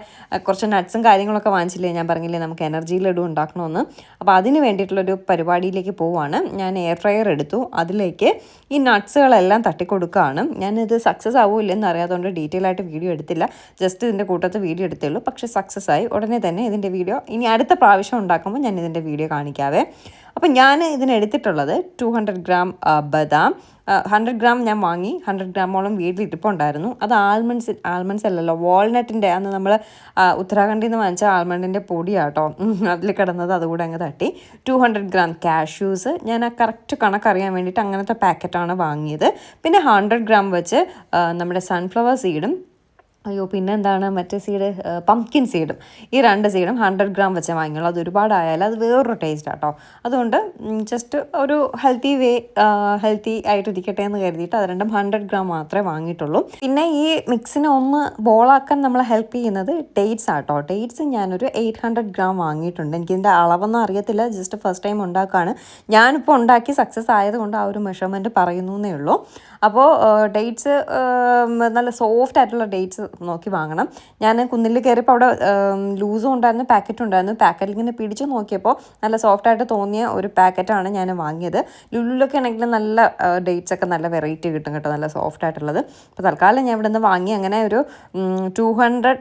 കുറച്ച് നട്ട്സും കാര്യങ്ങളൊക്കെ വാങ്ങിച്ചില്ലേ, ഞാൻ പറഞ്ഞില്ലേ നമുക്ക് എനർജി ലഡു ഉണ്ടാക്കണമെന്ന്. അപ്പോൾ അതിന് വേണ്ടിയിട്ടുള്ളൊരു പരിപാടിയിലേക്ക് പോവുകയാണ്. ഞാൻ എയർ ഫ്രയർ എടുത്തു, അതിലേക്ക് ഈ നട്ട്സുകളെല്ലാം തട്ടിക്കൊടുക്കുകയാണ്. ഞാനിത് സക്സസ് ആവില്ലെന്ന് അറിയാത്തതുകൊണ്ട് ഡീറ്റെയിൽ ആയിട്ട് വീഡിയോ എടുത്തില്ല. ജസ്റ്റ് ഇതിൻ്റെ കൂട്ടത്ത് വീഡിയോ എടുത്തേ ഉള്ളൂ. പക്ഷേ സക്സസ് ആയി. ഉടനെ തന്നെ ഇതിൻ്റെ വീഡിയോ ഇനി അടുത്ത പ്രാവശ്യം ഉണ്ടാക്കുമ്പോൾ ഞാൻ ഇതിൻ്റെ വീഡിയോ കാണിക്കാവേ. അപ്പം ഞാൻ ഇതിനെടുത്തിട്ടുള്ളത് 200 ഗ്രാം ബദാം, 100 ഗ്രാം ഞാൻ വാങ്ങി. 100 ഗ്രാമോളം വീട്ടിലിരിപ്പുണ്ടായിരുന്നു. അത് ആൽമണ്ട്സ് അല്ലല്ലോ, വാൾനട്ടിൻ്റെ, അന്ന് നമ്മൾ ഉത്തരാഖണ്ഡിൽ നിന്ന് വാങ്ങിച്ച ആൽമണ്ടിൻ്റെ പൊടിയാട്ടോ അതിൽ കിടന്നത്. അതുകൂടെ അങ്ങ് തട്ടി. 200 ഗ്രാം കാഷ്യൂസ്, ഞാൻ ആ കറക്റ്റ് കണക്കറിയാൻ വേണ്ടിയിട്ട് അങ്ങനത്തെ പാക്കറ്റാണ് വാങ്ങിയത്. പിന്നെ 100 ഗ്രാം വെച്ച് നമ്മുടെ സൺഫ്ലവർ സീഡും, പിന്നെ എന്താണ് മറ്റേ സീഡ്, പംകിൻ സീഡും, ഈ 2 സീഡും 100 ഗ്രാം വെച്ച് വാങ്ങിയുള്ളൂ. അത് ഒരുപാടായാലും അത് വേറൊരു ടേസ്റ്റ് ആട്ടോ. അതുകൊണ്ട് ജസ്റ്റ് ഒരു ഹെൽത്തി ആയിട്ടിരിക്കട്ടെ എന്ന് കരുതിയിട്ട് അത് രണ്ടും 100 ഗ്രാം മാത്രമേ വാങ്ങിയിട്ടുള്ളൂ. പിന്നെ ഈ മിക്സിനെ ഒന്ന് ബോളാക്കാൻ നമ്മളെ ഹെൽപ്പ് ചെയ്യുന്നത് ഡേറ്റ്സ് ആട്ടോ. ഡേറ്റ്സ് ഞാനൊരു 800 ഗ്രാം വാങ്ങിയിട്ടുണ്ട്. എനിക്കിതിൻ്റെ അളവൊന്നും അറിയത്തില്ല, ജസ്റ്റ് ഫസ്റ്റ് ടൈം ഉണ്ടാക്കുകയാണ്. ഞാനിപ്പോൾ ഉണ്ടാക്കി സക്സസ് ആയതുകൊണ്ട് ആ ഒരു മെഷർമെൻറ്റ് പറയുന്നു എന്നേ ഉള്ളൂ. അപ്പോൾ ഡേറ്റ്സ് നല്ല സോഫ്റ്റ് ആയിട്ടുള്ള ഡേറ്റ്സ് നോക്കി വാങ്ങണം. ഞാൻ കുന്നിൽ കയറിയപ്പോൾ അവിടെ ലൂസും ഉണ്ടായിരുന്നു, പാക്കറ്റും ഉണ്ടായിരുന്നു. പാക്കറ്റിൽ ഇങ്ങനെ പിടിച്ച് നോക്കിയപ്പോൾ നല്ല സോഫ്റ്റായിട്ട് തോന്നിയ ഒരു പാക്കറ്റാണ് ഞാൻ വാങ്ങിയത്. ലുലുലൊക്കെ ആണെങ്കിൽ നല്ല ഡേറ്റ്സ് ഒക്കെ നല്ല വെറൈറ്റി കിട്ടും കേട്ടോ, നല്ല സോഫ്റ്റ് ആയിട്ടുള്ളത്. അപ്പോൾ തൽക്കാലം ഞാൻ ഇവിടെ നിന്ന് വാങ്ങി. അങ്ങനെ ഒരു 200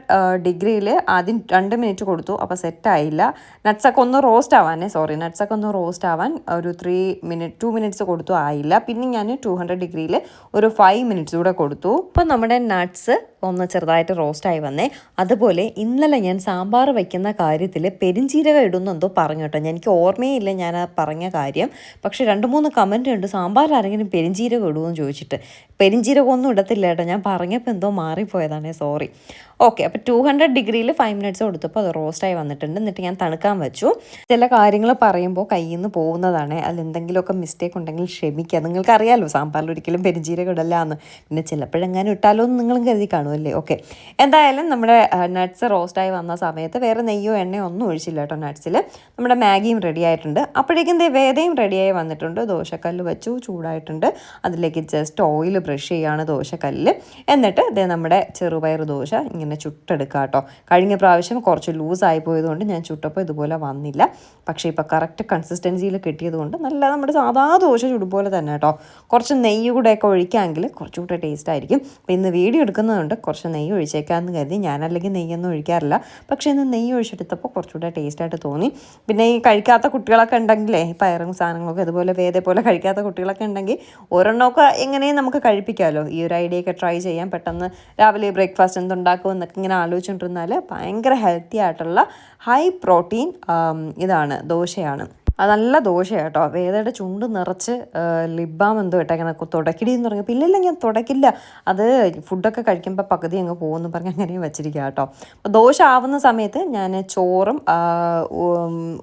ഡിഗ്രിയിൽ ആദ്യം 2 മിനിറ്റ് കൊടുത്തു. അപ്പോൾ സെറ്റായില്ല. നട്ട്സൊക്കെ ഒന്ന് റോസ്റ്റ് ആവാൻ ഒരു 2 മിനിറ്റ്സ് കൊടുത്തു, ആയില്ല. പിന്നെ ഞാൻ 200 ഡിഗ്രിയിൽ ഒരു 5 മിനിറ്റ്സ് കൂടെ കൊടുത്തു. അപ്പോൾ നമ്മുടെ നട്ട്സ് ഒന്ന് ചെറുതായിട്ട് റോസ്റ്റായി വന്നേ. അതുപോലെ ഇന്നലെ ഞാൻ സാമ്പാർ വയ്ക്കുന്ന കാര്യത്തിൽ പെരിഞ്ചീരകം ഇടുന്നെന്തോ പറഞ്ഞു കേട്ടോ. എനിക്ക് ഓർമ്മയില്ല ഞാൻ ആ പറഞ്ഞ കാര്യം. പക്ഷേ 2-3 കമൻറ്റ് ഉണ്ട് സാമ്പാർ ആരെങ്കിലും പെരിഞ്ചീരകം ഇടുമെന്ന് ചോദിച്ചിട്ട്. പെരിഞ്ചീരകമൊന്നും ഇടത്തില്ല കേട്ടോ, ഞാൻ പറഞ്ഞപ്പോൾ എന്തോ മാറിപ്പോയതാണേ, സോറി. ഓക്കെ, അപ്പോൾ 200 ഡിഗ്രിയിൽ 5 മിനിറ്റ്സ് കൊടുത്തപ്പോൾ അത് റോസ്റ്റായി വന്നിട്ടുണ്ട്. എന്നിട്ട് ഞാൻ തണുക്കാൻ വെച്ചു. ചില കാര്യങ്ങൾ പറയുമ്പോൾ കയ്യിൽ നിന്ന് പോകുന്നതാണ്, അതിലെന്തെങ്കിലുമൊക്കെ മിസ്റ്റേക്ക് ഉണ്ടെങ്കിൽ ക്ഷമിക്കുക. നിങ്ങൾക്കറിയാമല്ലോ സാമ്പാറിൽ ഒരിക്കലും പെരിഞ്ചീരകം ഇടല്ല എന്ന്. പിന്നെ ചിലപ്പോഴെങ്ങാനും ഇട്ടാലോ എന്ന് നിങ്ങളും കരുതി കാണുമല്ലേ. ഓക്കെ, എന്തായാലും നമ്മുടെ നട്ട്സ് റോസ്റ്റായി വന്ന സമയത്ത് വേറെ നെയ്യോ എണ്ണയോ ഒന്നും ഒഴിച്ചില്ല കേട്ടോ നട്ട്സിൽ. നമ്മുടെ മാഗിയും റെഡി ആയിട്ടുണ്ട്. അപ്പോഴേക്കും വേദയും റെഡിയായി വന്നിട്ടുണ്ട്. ദോശക്കല്ല് വെച്ചു, ചൂടായിട്ടുണ്ട്. അതിലേക്ക് ജസ്റ്റ് ഓയിൽ ബ്രഷ് ചെയ്യുകയാണ് ദോശക്കല്ലിൽ. എന്നിട്ട് നമ്മുടെ ചെറുപയർ ദോശ ഇങ്ങനെ ചുട്ടെടുക്കുക കേട്ടോ. കഴിഞ്ഞ പ്രാവശ്യം കുറച്ച് ലൂസായി പോയതുകൊണ്ട് ഞാൻ ചുട്ടപ്പോൾ ഇതുപോലെ വന്നില്ല. പക്ഷേ ഇപ്പോൾ കറക്റ്റ് കൺസിസ്റ്റൻസിയിൽ കിട്ടിയതുകൊണ്ട് നല്ല നമ്മുടെ സാധാ ദോശ ചുടുപോലെ തന്നെ കേട്ടോ. കുറച്ച് നെയ്യ് കൂടെയൊക്കെ ഒഴിക്കാമെങ്കിൽ കുറച്ചുകൂടെ ടേസ്റ്റ് ആയിരിക്കും. അപ്പോൾ ഇന്ന് വീഡിയോ എടുക്കുന്നതുകൊണ്ട് കുറച്ച് നെയ്യ് ഒഴിച്ചേക്കാമെന്ന് കരുതി. ഞാനല്ലെങ്കിൽ നെയ്യൊന്നും ഒഴിക്കാറില്ല, പക്ഷേ ഇന്ന് നെയ്യ് ഒഴിച്ചെടുത്തപ്പോൾ കുറച്ചുകൂടെ ടേസ്റ്റായിട്ട് തോന്നി. പിന്നെ ഈ കഴിക്കാത്ത കുട്ടികളൊക്കെ ഉണ്ടെങ്കിലേ, പയറും സാധനങ്ങളൊക്കെ ഇതുപോലെ വേദ പോലെ കഴിക്കാത്ത കുട്ടികളൊക്കെ ഉണ്ടെങ്കിൽ ഒരെണ്ണമൊക്കെ എങ്ങനെയും നമുക്ക് കഴിപ്പിക്കാമല്ലോ. ഈ ഒരു ഐഡിയ ഒക്കെ ട്രൈ ചെയ്യാം. പെട്ടെന്ന് രാവിലെ ബ്രേക്ക്ഫാസ്റ്റ് എന്തുണ്ടാക്കും എന്നൊക്കെ ഇങ്ങനെ ആലോചിച്ചുകൊണ്ടിരുന്നാൽ ഭയങ്കര ഹെൽത്തി ആയിട്ടുള്ള ഹൈ പ്രോട്ടീൻ ഇതാണ്, ദോശയാണ്. അത് നല്ല ദോശയാണ് കേട്ടോ. വേദയുടെ ചുണ്ട് നിറച്ച് ലിബാം എന്തോ ഇട്ടേക്കണം, തുടക്കിടി എന്ന് പറഞ്ഞു. ഇല്ല ഞാൻ തുടക്കില്ല, അത് ഫുഡൊക്കെ കഴിക്കുമ്പോൾ പകുതി അങ്ങ് പോകുമെന്ന് പറഞ്ഞ് അങ്ങനെ വെച്ചിരിക്കുക കേട്ടോ. അപ്പോൾ ദോശ ആവുന്ന സമയത്ത് ഞാൻ ചോറും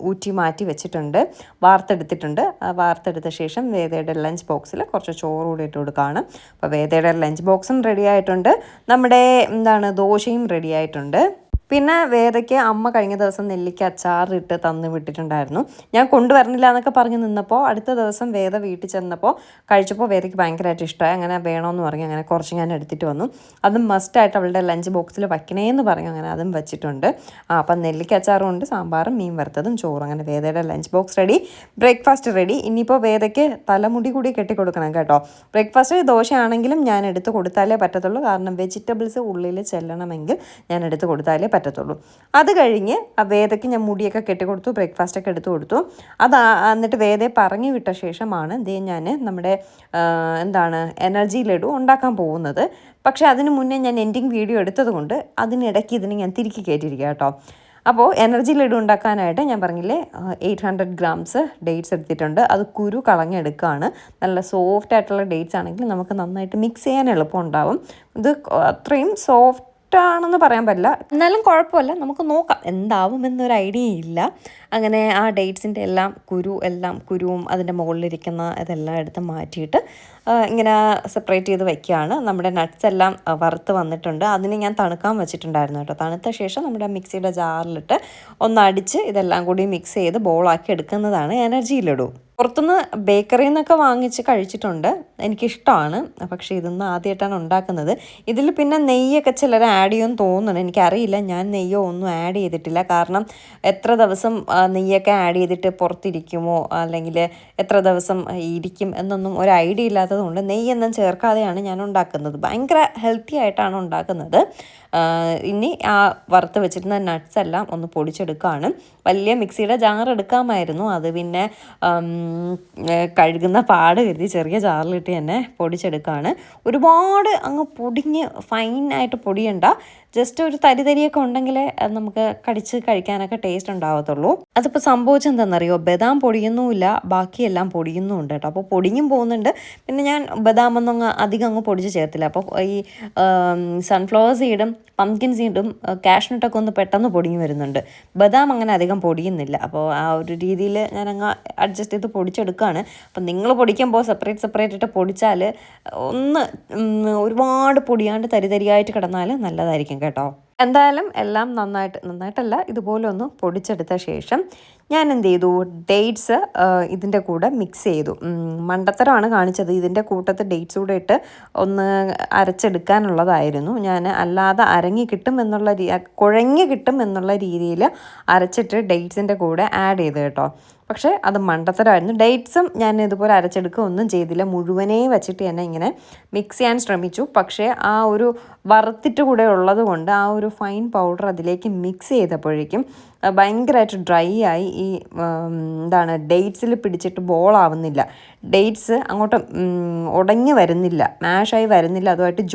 ഊറ്റി മാറ്റി വെച്ചിട്ടുണ്ട്, വാർത്തെടുത്തിട്ടുണ്ട്. വാർത്തെടുത്ത ശേഷം വേദയുടെ ലഞ്ച് ബോക്സിൽ കുറച്ച് ചോറ് കൂടി ഇട്ട് കൊടുക്കുകയാണ്. അപ്പോൾ വേദയുടെ ലഞ്ച് ബോക്സും റെഡി ആയിട്ടുണ്ട്, നമ്മുടെ ദോശയും റെഡി ആയിട്ടുണ്ട്. പിന്നെ വേദയ്ക്ക് അമ്മ കഴിഞ്ഞ ദിവസം നെല്ലിക്ക അച്ചാറിട്ട് തന്ന് വിട്ടിട്ടുണ്ടായിരുന്നു. ഞാൻ കൊണ്ടുവരണില്ല എന്നൊക്കെ പറഞ്ഞ് നിന്നപ്പോൾ അടുത്ത ദിവസം വേദ വീട്ടിൽ ചെന്നപ്പോൾ കഴിച്ചപ്പോൾ വേദയ്ക്ക് ഭയങ്കരമായിട്ട് ഇഷ്ടമായി. അങ്ങനെ വേണമെന്ന് പറഞ്ഞു, അങ്ങനെ കുറച്ച് ഞാൻ എടുത്തിട്ട് വന്നു. അതും മസ്റ്റായിട്ട് അവളുടെ ലഞ്ച് ബോക്സിൽ വയ്ക്കണേന്ന് പറഞ്ഞു, അങ്ങനെ അതും വെച്ചിട്ടുണ്ട്. അപ്പം നെല്ലിക്ക അച്ചാറും ഉണ്ട്, സാമ്പാറും മീൻ വറുത്തതും ചോറും. അങ്ങനെ വേദയുടെ lunch box ready, breakfast ready. ഇനിയിപ്പോൾ വേദയ്ക്ക് തലമുടി കൂടി കെട്ടിക്കൊടുക്കണം കേട്ടോ. ബ്രേക്ക്ഫാസ്റ്റ് ദോശയാണെങ്കിലും ഞാൻ എടുത്ത് കൊടുത്താലേ പറ്റത്തുള്ളൂ, കാരണം വെജിറ്റബിൾസ് ഉള്ളിൽ ചെല്ലണമെങ്കിൽ ഞാൻ എടുത്ത് കൊടുത്താലേ പറ്റത്തുള്ളൂ. അത് കഴിഞ്ഞ് വേദയ്ക്ക് ഞാൻ മുടിയൊക്കെ കെട്ടിക്കൊടുത്തു, ബ്രേക്ക്ഫാസ്റ്റൊക്കെ എടുത്തു കൊടുത്തു. എന്നിട്ട് വേദയെ പറഞ്ഞു വിട്ട ശേഷമാണ് ഞാൻ നമ്മുടെ എനർജി ലഡു ഉണ്ടാക്കാൻ പോകുന്നത്. പക്ഷേ അതിന് മുന്നേ ഞാൻ എൻഡിങ് വീഡിയോ എടുത്തത് കൊണ്ട് അതിനിടയ്ക്ക് ഇതിന് ഞാൻ തിരിക്കി കയറ്റിയിരിക്കുക കേട്ടോ. അപ്പോൾ എനർജി ലഡു ഉണ്ടാക്കാനായിട്ട് ഞാൻ പറഞ്ഞില്ലേ 800 ഗ്രാംസ് ഡേറ്റ്സ് എടുത്തിട്ടുണ്ട്. അത് കുരു കളഞ്ഞെടുക്കുകയാണ്. നല്ല സോഫ്റ്റ് ആയിട്ടുള്ള ഡേറ്റ്സ് ആണെങ്കിൽ നമുക്ക് നന്നായിട്ട് മിക്സ് ചെയ്യാൻ എളുപ്പം ഉണ്ടാവും. ഇത് അത്രയും സോഫ്റ്റാണെന്ന് പറയാൻ പറ്റില്ല, എന്നാലും കുഴപ്പമില്ല, നമുക്ക് നോക്കാം എന്താവുമെന്നൊരു ഐഡിയ ഇല്ല. അങ്ങനെ ആ ഡേറ്റ്സിൻ്റെ കുരുവും അതിൻ്റെ മുകളിലിരിക്കുന്ന ഇതെല്ലാം എടുത്ത് മാറ്റിയിട്ട് ഇങ്ങനെ സെപ്പറേറ്റ് ചെയ്ത് വയ്ക്കുകയാണ്. നമ്മുടെ നട്ട്സ് എല്ലാം വറുത്ത് വന്നിട്ടുണ്ട്. അതിന് ഞാൻ തണുക്കാൻ വെച്ചിട്ടുണ്ടായിരുന്നു കേട്ടോ. തണുത്ത ശേഷം നമ്മുടെ മിക്സിയുടെ ജാറിലിട്ട് ഒന്നടിച്ച് ഇതെല്ലാം കൂടി മിക്സ് ചെയ്ത് ബോളാക്കി എടുക്കുന്നതാണ് എനർജി ലഡു. പുറത്തുനിന്ന് ബേക്കറിയിൽ നിന്നൊക്കെ വാങ്ങിച്ച് കഴിച്ചിട്ടുണ്ട്, എനിക്കിഷ്ടമാണ്. പക്ഷേ ഇതൊന്നും ആദ്യമായിട്ടാണ് ഉണ്ടാക്കുന്നത്. ഇതിൽ പിന്നെ നെയ്യൊക്കെ ചിലർ ആഡ് ചെയ്യുമെന്ന് തോന്നുന്നു, എനിക്കറിയില്ല. ഞാൻ നെയ്യോ ഒന്നും ആഡ് ചെയ്തിട്ടില്ല, കാരണം എത്ര ദിവസം നെയ്യൊക്കെ ആഡ് ചെയ്തിട്ട് പുറത്തിരിക്കുമോ അല്ലെങ്കിൽ എത്ര ദിവസം ഇരിക്കും എന്നൊന്നും ഒരു ഐഡിയ ഇല്ലാത്തതുകൊണ്ട് നെയ്യൊന്നും ചേർക്കാതെയാണ് ഞാൻ ഉണ്ടാക്കുന്നത്. ഭയങ്കര ഹെൽത്തി ആയിട്ടാണ് ഉണ്ടാക്കുന്നത്. ഇനി ആ വറുത്ത് വെച്ചിരുന്ന നട്ട്സ് എല്ലാം ഒന്ന് പൊടിച്ചെടുക്കുകയാണ്. വലിയ മിക്സിയുടെ ജാർ എടുക്കാമായിരുന്നു, അത് പിന്നെ കഴുകുന്ന പാട് കരുതി ചെറിയ ജാറിലിട്ട് തന്നെ പൊടിച്ചെടുക്കുകയാണ്. ഒരുപാട് അങ്ങ് പൊടിഞ്ഞ് ഫൈനായിട്ട് പൊടിയണ്ട, ജസ്റ്റ് ഒരു തരിയൊക്കെ ഉണ്ടെങ്കിലേ നമുക്ക് കടിച്ച് കഴിക്കാനൊക്കെ ടേസ്റ്റ് ഉണ്ടാകത്തുള്ളൂ. അതിപ്പോൾ സംഭവിച്ചത് എന്താണെന്നറിയോ, ബദാം പൊടിയുന്നുമില്ല, ബാക്കിയെല്ലാം പൊടിയുന്നുമുണ്ട് കേട്ടോ. അപ്പോൾ പൊടിഞ്ഞും പോകുന്നുണ്ട്. പിന്നെ ഞാൻ ബദാമൊന്നും അധികം അങ്ങ് പൊടിച്ച് ചേർത്തില്ല. അപ്പോൾ ഈ സൺഫ്ലവർ സീഡും പംകിൻ സീഡും കാഷ്നട്ടൊക്കെ ഒന്ന് പെട്ടെന്ന് പൊടിഞ്ഞു വരുന്നുണ്ട്. ബദാം അങ്ങനെ അധികം പൊടിയുന്നില്ല. അപ്പോൾ ആ ഒരു രീതിയിൽ ഞാനങ്ങ് അഡ്ജസ്റ്റ് ചെയ്ത് പൊടിച്ചെടുക്കുകയാണ്. അപ്പം നിങ്ങൾ പൊടിക്കുമ്പോൾ സെപ്പറേറ്റ് ഇട്ട് പൊടിച്ചാൽ ഒന്ന് ഒരുപാട് പൊടിയാണ്ട് തരിയായിട്ട് കിടന്നാൽ നല്ലതായിരിക്കും കേട്ടോ. എന്തായാലും എല്ലാം നന്നായിട്ടല്ല ഇതുപോലെ ഒന്ന് പൊടിച്ചെടുത്ത ശേഷം ഞാൻ എന്ത് ചെയ്തു, ഡേറ്റ്സ് ഇതിൻ്റെ കൂടെ മിക്സ് ചെയ്തു. മണ്ടത്തരമാണ് കാണിച്ചത്, ഇതിൻ്റെ കൂട്ടത്ത് ഡേറ്റ്സ് കൂടെ ഇട്ട് ഒന്ന് അരച്ചെടുക്കാനുള്ളതായിരുന്നു. ഞാൻ അല്ലാതെ കുഴഞ്ഞ് കിട്ടും എന്നുള്ള രീതിയിൽ അരച്ചിട്ട് ഡേറ്റ്സിൻ്റെ കൂടെ ആഡ് ചെയ്ത് കേട്ടോ. പക്ഷേ അത് മണ്ടത്തരമായിരുന്നു. ഡേറ്റ്സും ഞാൻ ഇതുപോലെ അരച്ചെടുക്കുകയൊന്നും ചെയ്തില്ല, മുഴുവനേ വെച്ചിട്ട് തന്നെ ഇങ്ങനെ മിക്സ് ചെയ്യാൻ ശ്രമിച്ചു. പക്ഷേ ആ ഒരു വറുത്തിട്ട് കൂടെ ഉള്ളത് കൊണ്ട് ആ ഒരു ഫൈൻ പൗഡർ അതിലേക്ക് മിക്സ് ചെയ്തപ്പോഴേക്കും ഭയങ്കരമായിട്ട് ഡ്രൈ ആയി. ഈ എന്താണ് ഡേറ്റ്സിൽ പിടിച്ചിട്ട് ബോളാവുന്നില്ല. ഡേറ്റ്സ് അങ്ങോട്ട് ഉടഞ്ഞ് വരുന്നില്ല, മാഷായി വരുന്നില്ല, അതുമായിട്ട്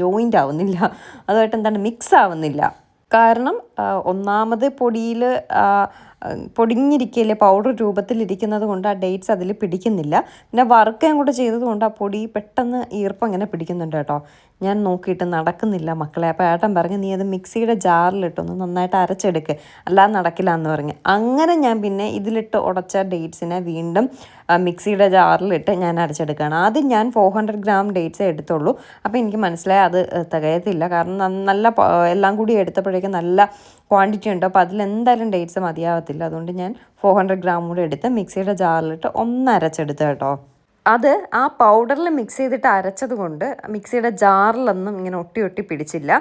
ജോയിൻ്റ് ആവുന്നില്ല, അതുമായിട്ട് മിക്സ് ആവുന്നില്ല. കാരണം ഒന്നാമത് പൊടിയിൽ പൊടിഞ്ഞിരിക്കുകയില്ലേ, പൗഡർ രൂപത്തിലിരിക്കുന്നത് കൊണ്ട് ആ ഡേറ്റ്സ് അതിൽ പിടിക്കുന്നില്ല. പിന്നെ വറുക്കുകയും കൂടെ ചെയ്തത് കൊണ്ട് ആ പൊടി പെട്ടെന്ന് ഈർപ്പം ഇങ്ങനെ പിടിക്കുന്നുണ്ട് കേട്ടോ. ഞാൻ നോക്കിയിട്ട് നടക്കുന്നില്ല മക്കളെ. അപ്പോൾ ഏട്ടൻ പറഞ്ഞ് നീ അത് മിക്സിയുടെ ജാറിലിട്ടൊന്ന് നന്നായിട്ട് അരച്ചെടുക്ക്, അല്ലാതെ നടക്കില്ല എന്ന് പറഞ്ഞ്. അങ്ങനെ ഞാൻ പിന്നെ ഇതിലിട്ട് ഉടച്ച ഡേറ്റ്സിനെ വീണ്ടും മിക്സിയുടെ ജാറിലിട്ട് ഞാൻ അരച്ചെടുക്കുകയാണ്. ആദ്യം ഞാൻ 400 ഗ്രാം ഡേറ്റ്സേ എടുത്തുള്ളൂ. അപ്പോൾ എനിക്ക് മനസ്സിലായി അത് തികയത്തില്ല. കാരണം നല്ല എല്ലാം കൂടി എടുത്തപ്പോഴേക്കും നല്ല ക്വാണ്ടിറ്റി ഉണ്ട്. അപ്പോൾ അതിലെന്തായാലും ഡേറ്റ്സ് മതിയാവത്തില്ല. അതുകൊണ്ട് ഞാൻ 400 ഗ്രാം കൂടെ എടുത്ത് മിക്സിയുടെ ജാറിലിട്ട് ഒന്ന് അരച്ചെടുത്ത് കേട്ടോ. അത് ആ പൗഡറിൽ മിക്സ് ചെയ്തിട്ട് അരച്ചത് കൊണ്ട് മിക്സിയുടെ ജാറിലൊന്നും ഇങ്ങനെ ഒട്ടി ഒട്ടി പിടിച്ചില്ല.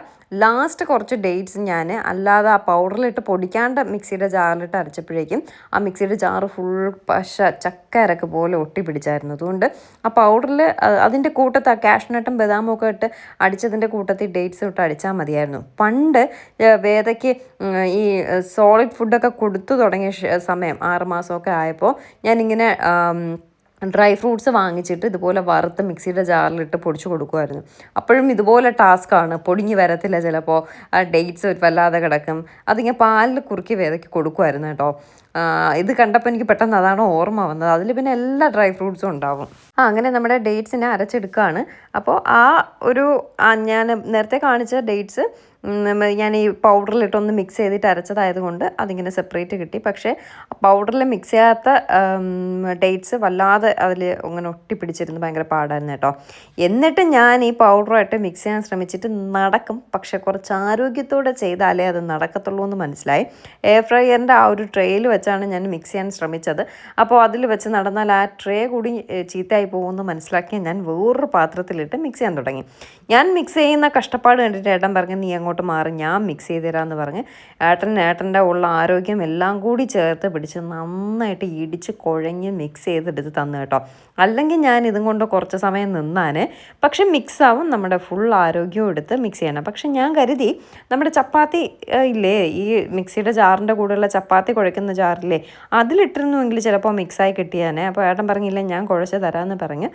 ലാസ്റ്റ് കുറച്ച് ഡേറ്റ്സ് ഞാൻ അല്ലാതെ ആ പൗഡറിലിട്ട് പൊടിക്കാണ്ട് മിക്സിയുടെ ജാറിലിട്ട് അരച്ചപ്പോഴേക്കും ആ മിക്സിയുടെ ജാറ് ഫുൾ പശ ചക്കരക്ക് പോലെ ഒട്ടി പിടിച്ചായിരുന്നു. അതുകൊണ്ട് ആ പൗഡറിൽ അതിൻ്റെ കൂട്ടത്ത് ആ കാഷ്നട്ടും ബദാമും ഒക്കെ ഇട്ട് അടിച്ചതിൻ്റെ കൂട്ടത്തിൽ ഡേറ്റ്സ് ഇട്ട് അടിച്ചാൽ മതിയായിരുന്നു. പണ്ട് വേദയ്ക്ക് ഈ സോളിഡ് ഫുഡൊക്കെ കൊടുത്തു തുടങ്ങിയ സമയം 6 മാസമൊക്കെ ആയപ്പോൾ ഞാനിങ്ങനെ ഡ്രൈ ഫ്രൂട്ട്സ് വാങ്ങിച്ചിട്ട് ഇതുപോലെ വറുത്ത് മിക്സിയുടെ ജാറിലിട്ട് പൊടിച്ച് കൊടുക്കുമായിരുന്നു. അപ്പോഴും ഇതുപോലെ ടാസ്ക്കാണ്, പൊടിഞ്ഞ് വരത്തില്ല, ചിലപ്പോൾ ഡേറ്റ്സ് വല്ലാതെ കിടക്കും. അതിങ്ങനെ പാലിൽ കുറുക്കി വേദയ്ക്ക് കൊടുക്കുമായിരുന്നു കേട്ടോ. ഇത് കണ്ടപ്പോൾ എനിക്ക് പെട്ടെന്ന് അതാണ് ഓർമ്മ വന്നത്. അതിൽ പിന്നെ എല്ലാ ഡ്രൈ ഫ്രൂട്ട്സും ഉണ്ടാവും. അങ്ങനെ നമ്മുടെ ഡേറ്റ്സിനെ അരച്ചെടുക്കുകയാണ്. അപ്പോൾ ഞാൻ നേരത്തെ കാണിച്ച ഡേറ്റ്സ് ഞാൻ ഈ പൗഡറിലിട്ടൊന്ന് മിക്സ് ചെയ്തിട്ട് അരച്ചതായതുകൊണ്ട് അതിങ്ങനെ സെപ്പറേറ്റ് കിട്ടി. പക്ഷേ പൗഡറിൽ മിക്സ് ചെയ്യാത്ത ഡേറ്റ്സ് വല്ലാതെ അതിൽ അങ്ങനെ ഒട്ടിപ്പിടിച്ചിരുന്ന് ഭയങ്കര പാടായിരുന്നു കേട്ടോ. എന്നിട്ട് ഞാൻ ഈ പൗഡറുമായിട്ട് മിക്സ് ചെയ്യാൻ ശ്രമിച്ചിട്ട് നടക്കും, പക്ഷെ കുറച്ച് ആരോഗ്യത്തോടെ ചെയ്താലേ അത് നടക്കത്തുള്ളൂ എന്ന് മനസ്സിലായി. എയർ ഫ്രയറിൻ്റെ ആ ഒരു ട്രേയിൽ വെച്ചാണ് ഞാൻ മിക്സ് ചെയ്യാൻ ശ്രമിച്ചത്. അപ്പോൾ അതിൽ വെച്ച് നടന്നാൽ ആ ട്രേ കൂടി ചീത്തയായി പോകുമെന്ന് മനസ്സിലാക്കി ഞാൻ വേറൊരു പാത്രത്തിലിട്ട് മിക്സ് ചെയ്യാൻ തുടങ്ങി. ഞാൻ മിക്സ് ചെയ്യുന്ന കഷ്ടപ്പാട് കണ്ടിട്ട് ഏട്ടൻ പറഞ്ഞ് നീ അങ്ങോട്ട് മാറി, ഞാൻ മിക്സ് ചെയ്ത് തരാമെന്ന് പറഞ്ഞ് ഏട്ടൻ്റെ ഉള്ള ആരോഗ്യം എല്ലാം കൂടി ചേർത്ത് പിടിച്ച് നന്നായിട്ട് ഇടിച്ച് കുഴഞ്ഞ് മിക്സ് ചെയ്തെടുത്ത് തന്നു കേട്ടോ. അല്ലെങ്കിൽ ഞാൻ ഇതും കൊണ്ട് കുറച്ച് സമയം നിന്നാണ്. പക്ഷെ മിക്സ് ആവും, നമ്മുടെ ഫുൾ ആരോഗ്യവും എടുത്ത് മിക്സ് ചെയ്യണം. പക്ഷെ ഞാൻ കരുതി നമ്മുടെ ചപ്പാത്തി ഇല്ലേ, ഈ മിക്സിയുടെ ജാറിൻ്റെ കൂടെയുള്ള ചപ്പാത്തി കുഴയ്ക്കുന്ന ജാറില്ലേ, അതിലിട്ടിരുന്നുവെങ്കിൽ ചിലപ്പോൾ മിക്സായി കിട്ടിയാനേ. അപ്പോൾ ഏട്ടൻ പറഞ്ഞില്ല ഞാൻ കുഴച്ച് തരാമെന്ന് പറഞ്ഞ്